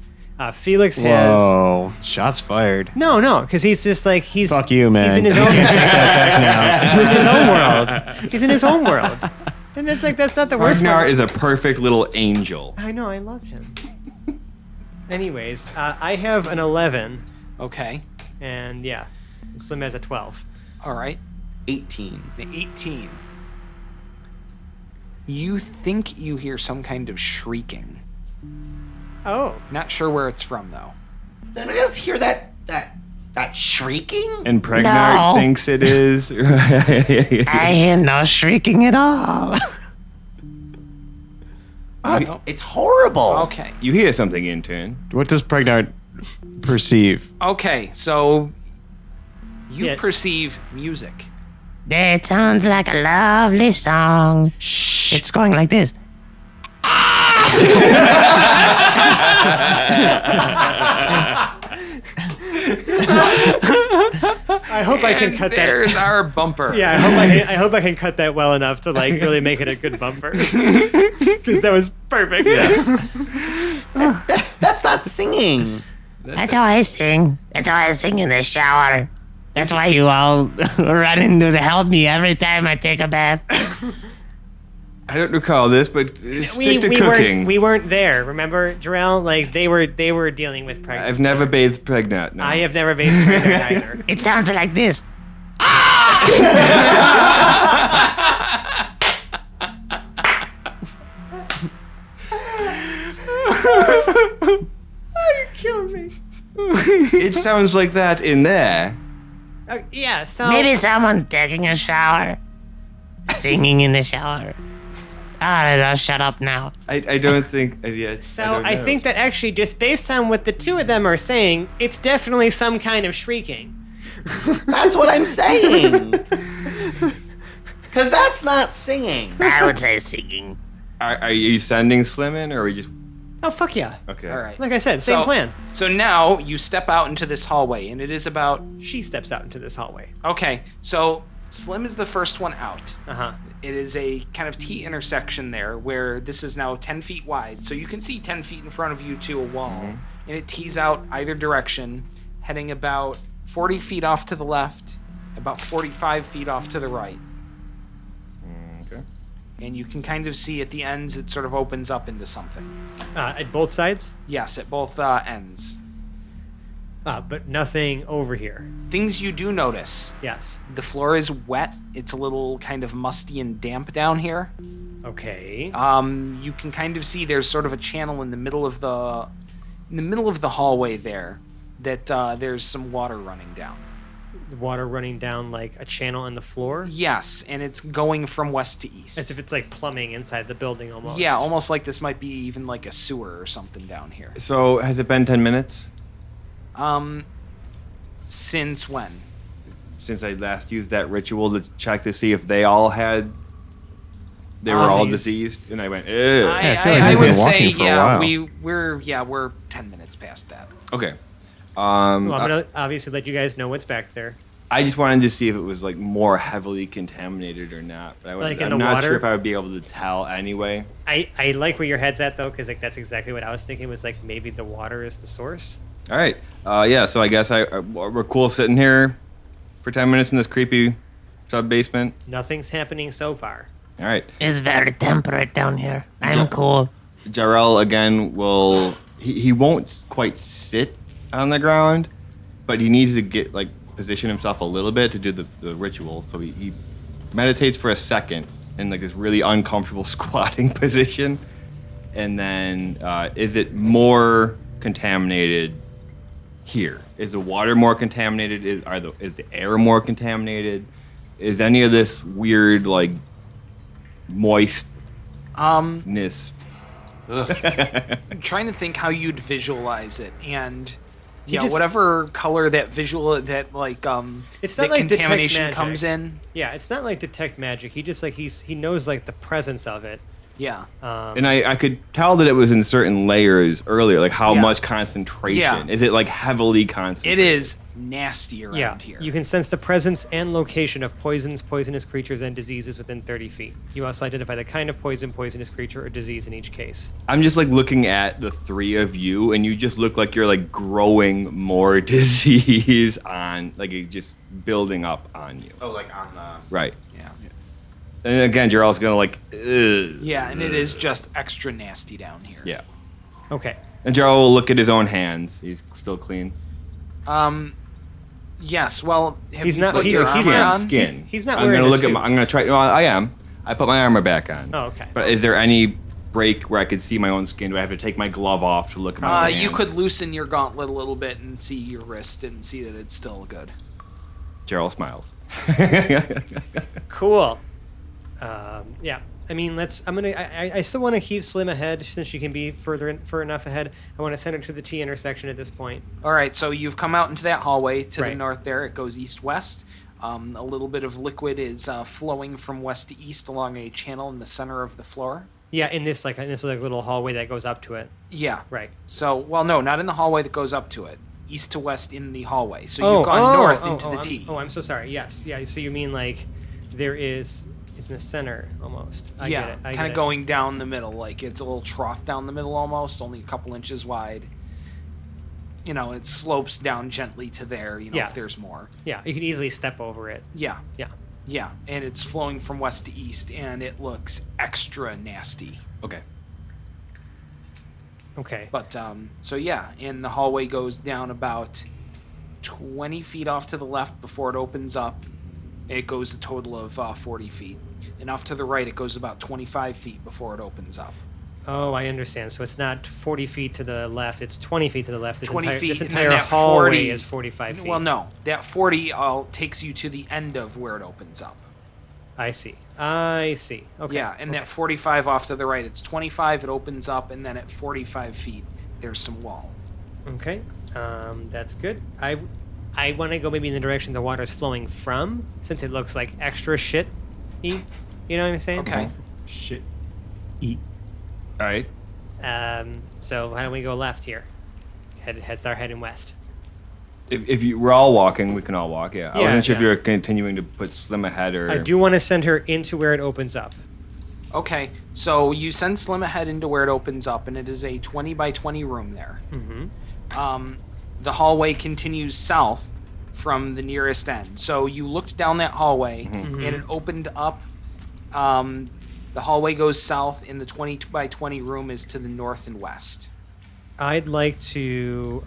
Felix has. Whoa. Shots fired. No, because he's just like he's. Fuck you, man. He's in his own. Take that back now. He's in his own world. He's in his own world, and it's like that's not the worst Pregnart part. is a perfect little angel. I know, I love him. Anyways, I have an 11, Okay. and yeah, Slim has a 12. All right. 18. The 18. You think you hear some kind of shrieking. Oh, Not sure where it's from, though. Did anybody else hear that shrieking? And Pregnart No. thinks it is. I hear no shrieking at all. Oh, it's horrible. Okay. You hear something, intern. What does Pregnart perceive? Okay, so you Yeah. perceive music. That sounds like a lovely song. Shh. It's going like this. I hope I can And cut that. there's our bumper. Yeah, I hope I can cut that well enough to like really make it a good bumper. Because that was perfect. That's not singing. That's how I sing. That's how I sing in the shower. That's why you all run into to help me every time I take a bath. I don't recall this, but stick to cooking. We weren't there. Remember, Jarrell? Like they were dealing with pregnant. I've never bathed Pregnart. No. I have never been pregnant either. It sounds like this. Kill me. It sounds like that in there. Yeah. So Maybe someone taking a shower. Singing in the shower. Alright, I'll shut up now. I don't think. Yes. So I think that actually, just based on what the two of them are saying, it's definitely some kind of shrieking. That's what I'm saying. Because that's not singing. I would say singing. Are you sending Slim in, or are we just? Oh fuck yeah! Okay. All right. Like I said, same plan. So now you step out into this hallway, and it is about. She steps out into this hallway. Okay, so Slim is the first one out. Uh huh. It is a kind of T intersection there where this is now 10 feet wide. So you can see 10 feet in front of you to a wall. And it tees out either direction, heading about 40 feet off to the left, about 45 feet off to the right. Okay. And you can kind of see at the ends it sort of opens up into something. At both sides, Yes, at both ends. but nothing over here. Things you do notice. Yes. The floor is wet. It's a little kind of musty and damp down here. Okay. You can kind of see there's sort of a channel in the middle of the hallway there that there's some water running down. Water running down like a channel in the floor, Yes, and it's going from west to east. as if it's like plumbing inside the building almost. Yeah, almost like this might be even like a sewer or something down here. So has it been 10 minutes Since when? since I last used that ritual to check to see if they all had? They were all Disease. diseased, and I went, ew. I feel like I we've would been walking say for a yeah, while. we're 10 minutes past that. Okay. Well, I'm gonna obviously let you guys know what's back there. I just wanted to see if it was like more heavily contaminated or not. But Like in I'm the not water? sure if I would be able to tell anyway. I like where your head's at though, because like that's exactly what I was thinking. Was like maybe the water is the source. All right. Yeah. So I guess we're cool sitting here for 10 minutes in this creepy sub basement. Nothing's happening so far. All right. It's very temperate down here. I'm cool. Jarrell again will. He won't quite sit on the ground, but he needs to get like position himself a little bit to do the ritual. So he meditates for a second in like this really uncomfortable squatting position, and then is it more contaminated here? Is the water more contaminated? Is the air more contaminated? Is any of this weird like moistness? I'm trying to think how you'd visualize it, and Yeah, just- whatever color that visual that like It's that not like detect contamination magic. comes in. Yeah, it's not like detect magic. He just like he knows like the presence of it. Yeah. And I could tell that it was in certain layers earlier, like how Yeah. much concentration. Yeah. Is it like heavily concentrated? It is nasty around Yeah, here. you can sense the presence and location of poisons, poisonous creatures, and diseases within 30 feet. You also identify the kind of poison, poisonous creature, or disease in each case. I'm just like looking at the three of you, and you just look like you're like growing more disease on, like it just building up on you. Oh, like on the. Right. Yeah. And again, Gerald's gonna like. Ugh. Yeah, and it is just extra nasty down here. Yeah. Okay. And Gerald will look at his own hands. He's still clean. Yes. Well, have He's you not- put he- your he's armor not- on? Skin. he's not I'm wearing gonna a look at. suit. I'm gonna try. Well, I am. I put my armor back on. Oh, okay. But is there any break where I could see my own skin? Do I have to take my glove off to look at my own You hand? could loosen your gauntlet a little bit and see your wrist and see that it's still good. Gerald smiles. Cool. Yeah. I mean, I still want to keep Slim ahead since she can be far enough ahead. I want to send her to the T intersection at this point. All right, so you've come out into that hallway to the Right. north there. It goes east-west. A little bit of liquid is flowing from west to east along a channel in the center of the floor. Yeah, in this little hallway that goes up to it. Yeah. Right. So, well, no, not in the hallway that goes up to it. East to west in the hallway. So you've gone north into the T. I'm so sorry. Yes. Yeah. So you mean like there is in the center almost. I get it. I kind get of it. going down the middle. Like it's a little trough down the middle almost, only a couple inches wide. You know, it slopes down gently to there, Yeah. if there's more. Yeah, you can easily step over it. Yeah. Yeah. Yeah, and it's flowing from west to east, and it looks extra nasty. Okay. Okay. But, so yeah, and the hallway goes down about 20 feet off to the left before it opens up. It goes a total of 40 feet. And off to the right, it goes about 25 feet before it opens up. Oh, I understand. So it's not 40 feet to the left; it's 20 feet to the left. This 20 entire, feet, This and then entire that hallway 40 is 45 feet. Well, no, that 40 takes you to the end of where it opens up. I see. Okay. Yeah, and okay. that 45 off to the right, it's 25, it opens up, and then at 45 feet, there's some wall. Okay. That's good. I want to go maybe in the direction the water's flowing from, since it looks like extra shit. You know what I'm saying? Okay. Shit. Eat. All right. So why don't we go left here? Start heading west. If we're all walking, we can all walk. Yeah. I Yeah, wasn't sure if yeah. you were continuing to put Slim ahead or. I do want to send her into where it opens up. Okay, so you send Slim ahead into where it opens up, and it is a 20 by 20 room there. Mm-hmm. The hallway continues south from the nearest end. So you looked down that hallway, and it opened up. The hallway goes south, and the 20 by 20 room is to the north and west. I'd like to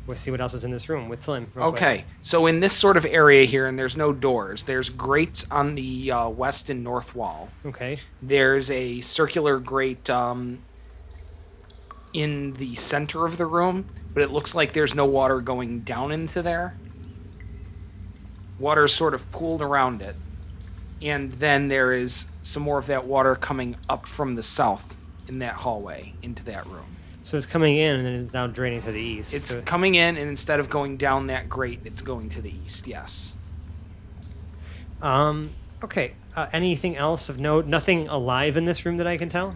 we'll see what else is in this room with Slim. real quick. Okay, so in this sort of area here, and there's no doors, there's grates on the west and north wall. Okay. There's a circular grate in the center of the room, but it looks like there's no water going down into there. Water's sort of pooled around it. And then there is some more of that water coming up from the south in that hallway into that room. So it's coming in and then it's now draining to the east. It's So- coming in, and instead of going down that grate, it's going to the east, yes. Okay. Anything else of note? Nothing alive in this room that I can tell?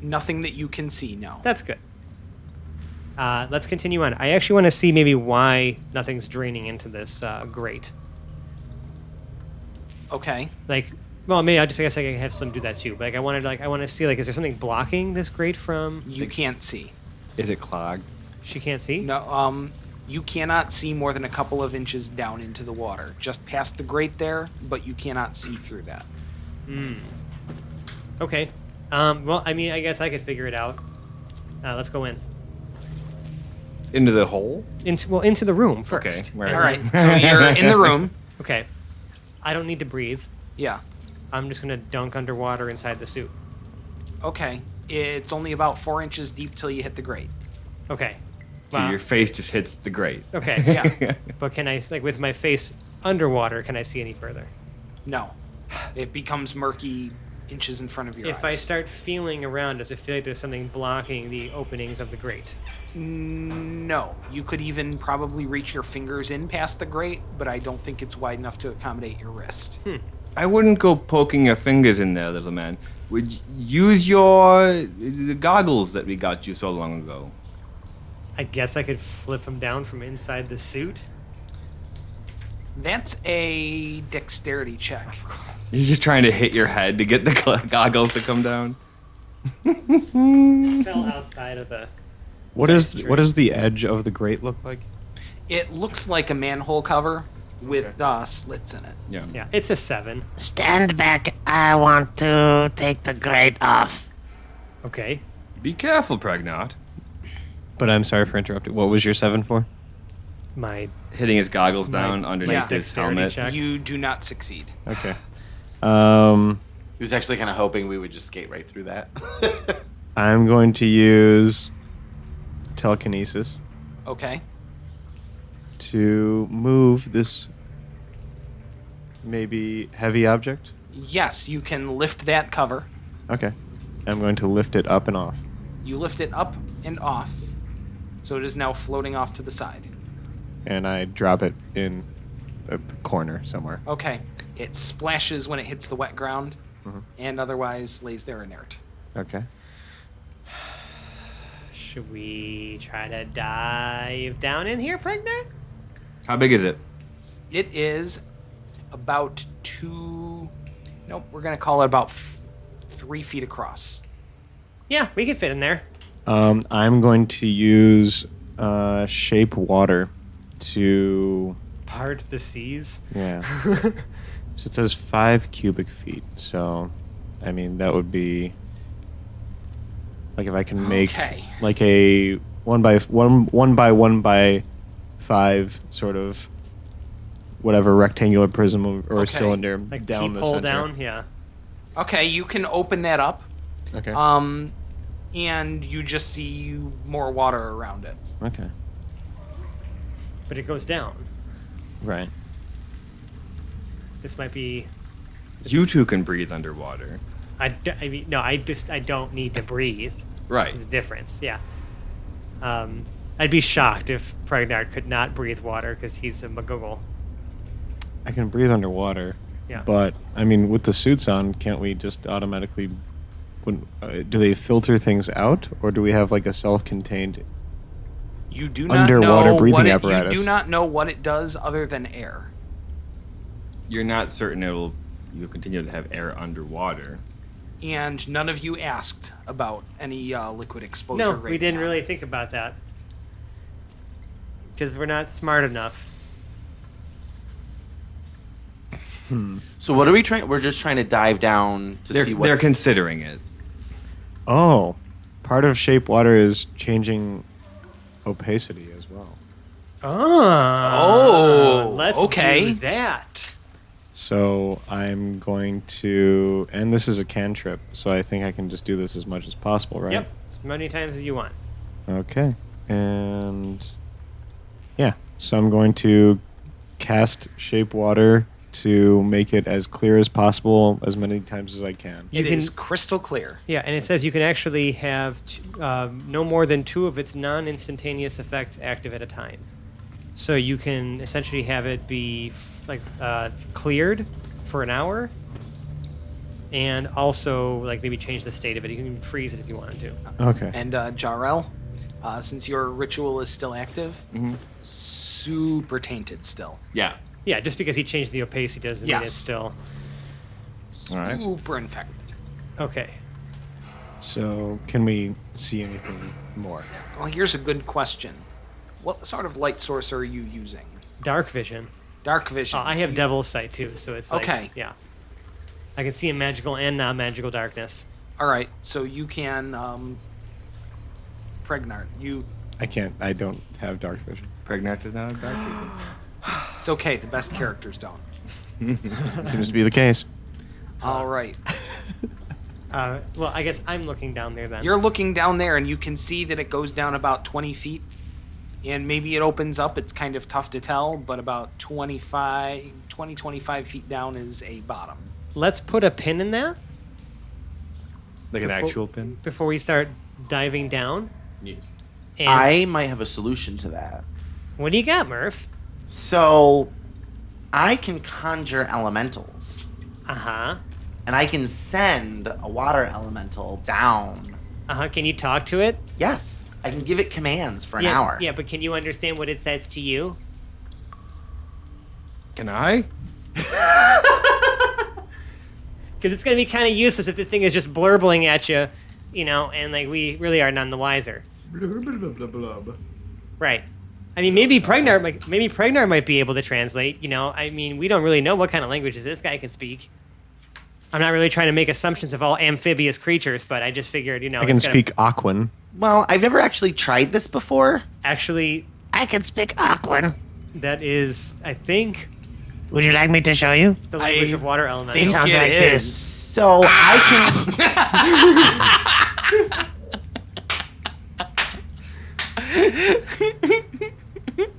Nothing that you can see, no. That's good. Let's continue on. I actually want to see maybe why nothing's draining into this grate. Okay. Like, well, maybe I guess I can have some do that too. But I want to see is there something blocking this grate from? You can't see. Is it clogged? She can't see. No, you cannot see more than a couple of inches down into the water. Just past the grate there, but you cannot see through that. Okay. Well, I mean, I guess I could figure it out. Let's go in. Into the hole? Into the room first. Okay. All right, so you're in the room. Okay. I don't need to breathe. Yeah. I'm just gonna dunk underwater inside the suit. Okay. It's only about 4 inches deep till you hit the grate. Okay. So Wow. your face just hits the grate. Okay. Yeah. But can I, with my face underwater, can I see any further? No. It becomes murky inches in front of your eyes. If I start feeling around, does it feel like there's something blocking the openings of the grate? No. You could even probably reach your fingers in past the grate, but I don't think it's wide enough to accommodate your wrist. I wouldn't go poking your fingers in there, little man. Would use the goggles that we got you so long ago. I guess I could flip them down from inside the suit. That's a dexterity check. You're just trying to hit your head to get the goggles to come down. Fell outside of the... What does the edge of the grate look like? It looks like a manhole cover with slits in it. Yeah. Yeah, it's a 7. Stand back. I want to take the grate off. Okay. Be careful, Pregnant. But I'm sorry for interrupting. What was your 7 for? My... Hitting his goggles down underneath yeah. his Dexterity helmet. check. You do not succeed. Okay. He was actually kind of hoping we would just skate right through that. I'm going to use telekinesis Okay. to move this maybe heavy object. Yes, you can lift that cover. Okay. I'm going to lift it up and off. You lift it up and off, so it is now floating off to the side. And I drop it in the corner somewhere. Okay. It splashes when it hits the wet ground, and otherwise lays there inert. Okay. Should we try to dive down in here, Pregnant? How big is it? It is about we're going to call it about 3 feet across. Yeah, we can fit in there. I'm going to use shape water to... Part the seas. Yeah. So it says 5 cubic feet. So, I mean, that would be... Like if I can make Okay. like a 1 by 1 by 5 sort of whatever rectangular prism or Okay. cylinder Like down the peephole center. down, yeah. Okay, you can open that up, Okay. and you just see more water around it. Okay. But it goes down. Right. This might be... You two can breathe underwater. I don't need to breathe. Right. There's a difference, yeah. I'd be shocked if Pregnant could not breathe water because he's a McGoogle. I can breathe underwater. Yeah. But I mean, with the suits on, can't we just automatically? Do they filter things out, or do we have like a self-contained? You do not Underwater know breathing what apparatus. You do not know what it does other than air. You're not certain you'll continue to have air underwater. And none of you asked about any liquid exposure No, rate. we didn't now. really think about that. Because we're not smart enough. So what are we trying? We're just trying to dive down to see They're what's... considering it. Oh, part of shape water is changing opacity as well. Oh, let's okay. do that. So I'm going to, and this is a cantrip, so I think I can just do this as much as possible, right? Yep, as many times as you want. Okay, and yeah, so I'm going to cast shape water to make it as clear as possible as many times as I can. It You is can- crystal clear. Yeah, and it says you can actually have no more than 2 of its non-instantaneous effects active at a time. So you can essentially have it be cleared for an hour, and also like maybe change the state of it. You can freeze it if you wanted to. Okay. And Jarrell, since your ritual is still active, super tainted still. Yeah. Yeah, just because he changed the opacity doesn't mean it's Yes. still All right. Super infected. okay. So can we see anything more? Well, here's a good question. What sort of light source are you using? Dark vision. Dark vision. I have devil's sight too, so it's like, Okay. yeah. I can see in magical and non-magical darkness. All right, so you can, Pregnart, I don't have dark vision. Pregnant is not a dark vision. it's okay, the best characters don't. Seems to be the case. All right. Well, I guess I'm looking down there then. You're looking down there and you can see that it goes down about 20 feet. And maybe it opens up. It's kind of tough to tell, but about 25 feet down is a bottom. Let's put a pin in that Like an actual pin? before we start diving down? Yes. And I might have a solution to that. what do you got, Murph? So, I can conjure elementals, Uh-huh. and I can send a water elemental down. Uh-huh. Can you talk to it? Yes, I can give it commands for an yeah, hour. Yeah, but can you understand what it says to you? Can I? Because it's going to be kind of useless if this thing is just blurbling at you, and like we really are none the wiser. Right. I mean, maybe Pregnar might be able to translate. I mean, we don't really know what kind of languages this guy can speak. I'm not really trying to make assumptions of all amphibious creatures, but I just figured, I can speak Aquan. Well, I've never actually tried this before. Actually, I can speak Aquan. that is, I think, Would you like me to show you? the language of water elemental. It sounds like this. So I can.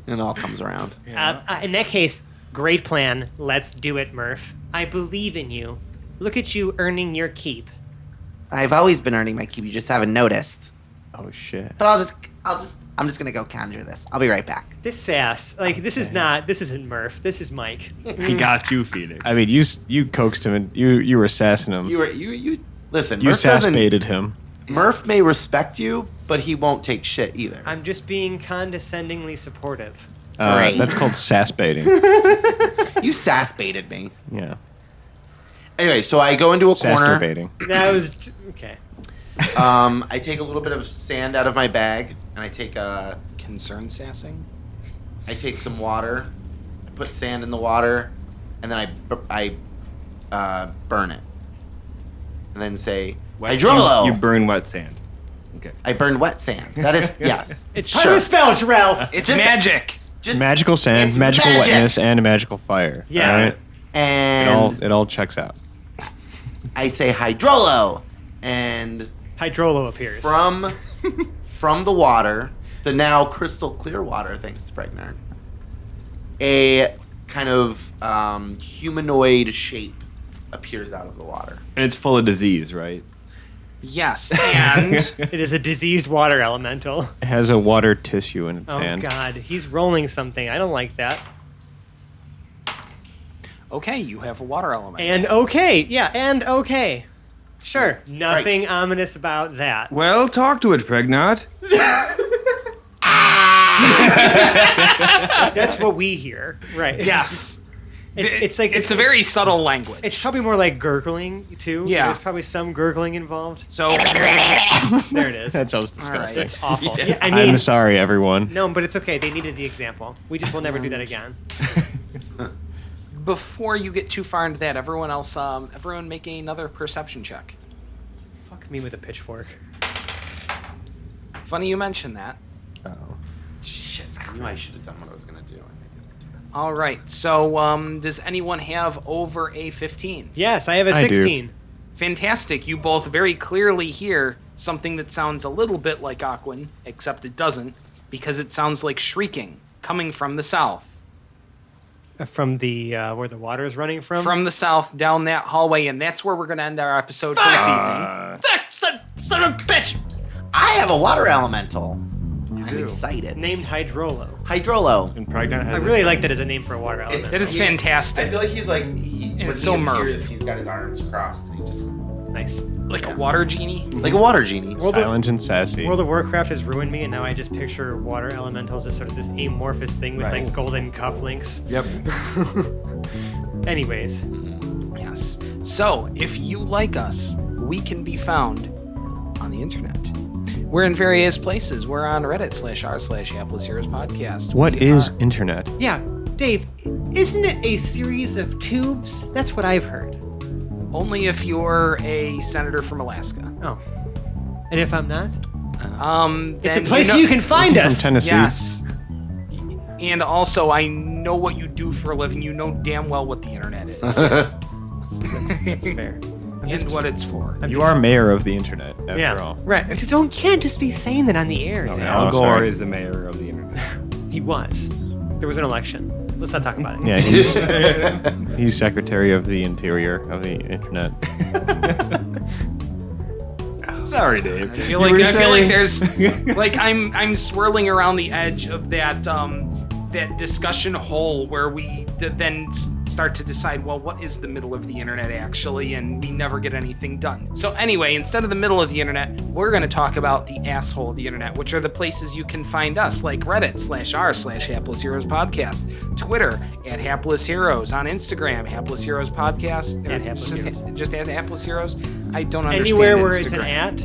It all comes around. In that case, great plan. Let's do it, Murph. I believe in you. Look at you earning your keep. I've always been earning my keep. You just haven't noticed. Oh shit. But I'm just gonna go conjure this. I'll be right back. This sass, this isn't Murph. This is Mike. He got you, Phoenix. I mean, you coaxed him and you were sassing him. You listen. You Murph doesn't- sass-baited him. Murph may respect you, but he won't take shit either. I'm just being condescendingly supportive. Great. That's called sass baiting. You sass baited me. Yeah. Anyway, so I go into a Saster corner. baiting. That was okay. I take a little bit of sand out of my bag, and I take Concern sassing? I take some water, I put sand in the water, and then I burn it, and then say hydrolo. You burn wet sand. Okay. I burned wet sand. That is yes. It's part of the spell, Jarrell. It's Just- magic. Just Magical sand, it's magical magic. wetness, and magical fire. Yeah. All right? And It all checks out. I say hydrolo, and Hydrolo appears. from the water, the now crystal clear water, thanks to Pregnar, a kind of humanoid shape appears out of the water. And it's full of disease, right? Yes, and It is a diseased water elemental. It has a water tissue in its Oh hand. God, he's rolling something. I don't like that. Okay, you have a water element. And okay. Sure, nothing ominous about that. Well, talk to it, Pregnant. That's what we hear, right? yes, It's like it's a very subtle language. It's probably more like gurgling too. Yeah. There's probably some gurgling involved. So There it is. That sounds disgusting. right. It's awful. Yeah, I mean, I'm sorry, everyone. no, but it's okay. They needed the example. We just will never do that again. before you get too far into that, everyone make another perception check. Fuck me with a pitchfork. Funny you mentioned that. Oh. Shit, I knew I should have done what I was gonna do. All right. So, does anyone have over a 15? Yes, I have a I do. 16. Fantastic. You both very clearly hear something that sounds a little bit like Aquan, except it doesn't, because it sounds like shrieking coming from the south. From the where the water is running from. From the south down that hallway, and that's where we're going to end our episode for this evening. Son of a bitch! I have a water elemental. I'm excited. named Hydrolo. Hydrolo. And Pregnant has I really like that as a name for a water element. That is I fantastic. feel like he's like when it's he so appears, Murph. he's got his arms crossed and he just Nice. Like a water genie. like a water genie. Silent and sassy. World of Warcraft has ruined me, and now I just picture water elementals as sort of this amorphous thing with like golden cufflinks. Yep. Anyways, Yes. So, if you like us, we can be found on the internet. We're in various places. We're on Reddit/r/Hapless Heroes Podcast. What We is are- internet? yeah, Dave, isn't it a series of tubes? That's what I've heard. Only if you're a senator from Alaska. Oh, and if I'm not, it's a then place know- you can find From us. Tennessee. Yes. And also, I know what you do for a living. You know damn well what the internet is That's fair. and what it's for. You are mayor of the internet, after Yeah, all. right. Can't just be saying that on the air. Zach. no. Al Gore sorry. is the mayor of the internet. He was. There was an election. Let's not talk about it. Yeah, he's secretary of the interior of the internet. Sorry, Dave. I feel like there's like I'm swirling around the edge of that that discussion hole where we then start to decide, well, what is the middle of the internet actually, and we never get anything done. So anyway, instead of the middle of the internet, we're going to talk about the asshole of the internet, which are the places you can find us, like Reddit /r/Hapless Heroes Podcast, Twitter @Hapless Heroes, on Instagram Hapless Heroes Podcast, just at Hapless Heroes. I don't understand Anywhere where Instagram. it's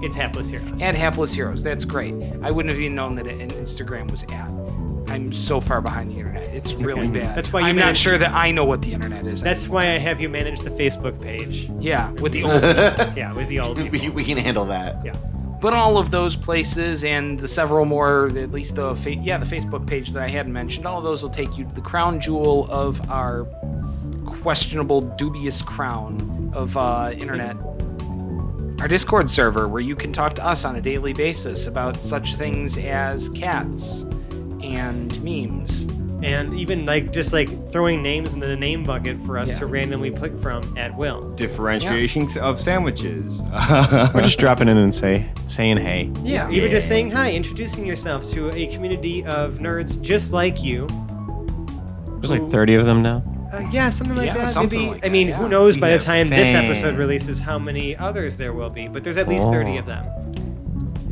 it's Hapless Heroes. At Hapless Heroes, that's great. I wouldn't have even known that Instagram was at. I'm so far behind the internet. It's really bad. That's why I'm not sure that I know what the internet is. That's why I have you manage the Facebook page. Yeah, with the old people. Yeah, with the old people. We can handle that. Yeah. But all of those places and the several more, at least the Facebook page that I hadn't mentioned, all of those will take you to the crown jewel of our questionable, dubious crown of internet. Our Discord server, where you can talk to us on a daily basis about such things as cats and memes. And even just throwing names in the name bucket for us to randomly pick from at will. Differentiation of sandwiches. Or just dropping in and saying hey. Yeah, even just saying hi, introducing yourself to a community of nerds just like you. There's like 30 of them now. Yeah, something like that. Something Maybe. like I mean, that, who knows by the have time this episode fans. releases how many others there will be, but there's at least 30 of them.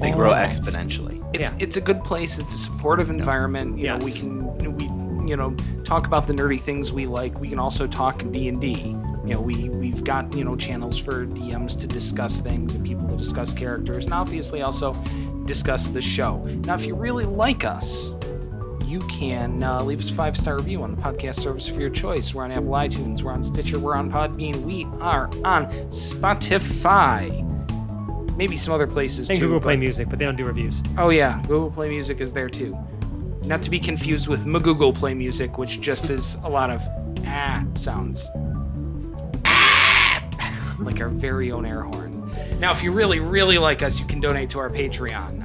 They grow exponentially. It's a good place. It's a supportive environment. You know, we can talk about the nerdy things we like. We can also talk D&D. You know, we've got channels for DMs to discuss things and people to discuss characters, and obviously also discuss the show. Now, if you really like us, you can leave us a 5-star review on the podcast service of your choice. We're on Apple iTunes. We're on Stitcher. We're on Podbean. We are on Spotify. Maybe some other places And too. Google Play Music, but they don't do reviews. Oh yeah, Google Play Music is there too. Not to be confused with Google Play Music, which just is a lot of sounds. Like our very own air horn. Now, if you really, really like us, you can donate to our Patreon.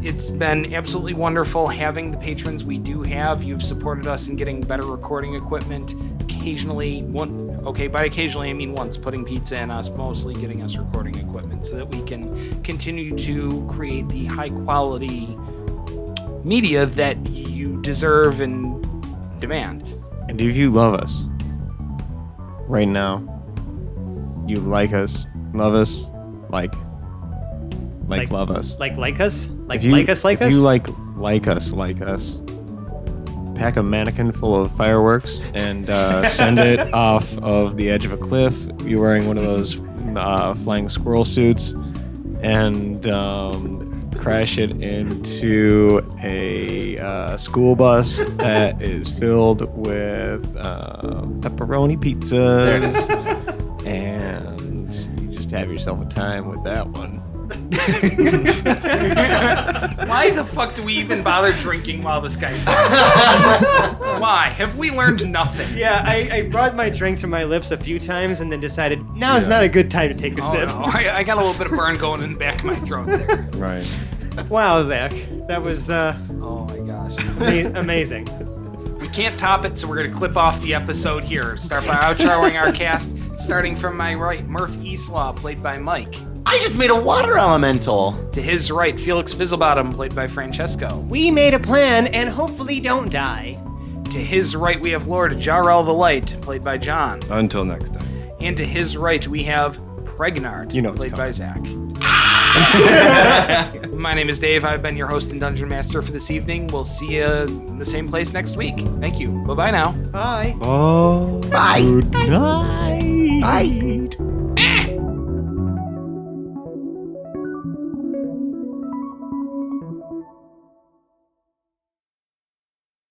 It's been absolutely wonderful having the patrons we do have. You've supported us in getting better recording equipment. Occasionally, by occasionally I mean once, putting pizza in us, mostly getting us recording equipment so that we can continue to create the high quality media that you deserve and demand. And if you love us right now, you like us, love us, like love us. Like us? Like If you us? If you like us, pack a mannequin full of fireworks and send it off of the edge of a cliff. You're wearing one of those flying squirrel suits and crash it into a school bus that is filled with pepperoni pizza. There it is. And you just have yourself a time with that one. Why the fuck do we even bother drinking while this guy talks? Why? Have we learned nothing? Yeah, I brought my drink to my lips a few times and then decided now is not a good time to take a Oh, sip. no. I got a little bit of burn going in the back of my throat there. Right. Wow, Zach, that was Oh my gosh. amazing. We can't top it, so we're going to clip off the episode here. Start by outroing our cast. Starting from my right, Murph Eastlaw, played by Mike. I just made a water elemental. To his right, Felix Fizzlebottom, played by Francesco. We made a plan and hopefully don't die. To his right, we have Lord Jarrell the Light, played by John. Until next time. And to his right, we have Pregnart, it's played by coming. Zach. My name is Dave. I've been your host and Dungeon Master for this evening. We'll see you in the same place next week. Thank you. Bye-bye now. Bye. Oh, Bye. good night. Bye.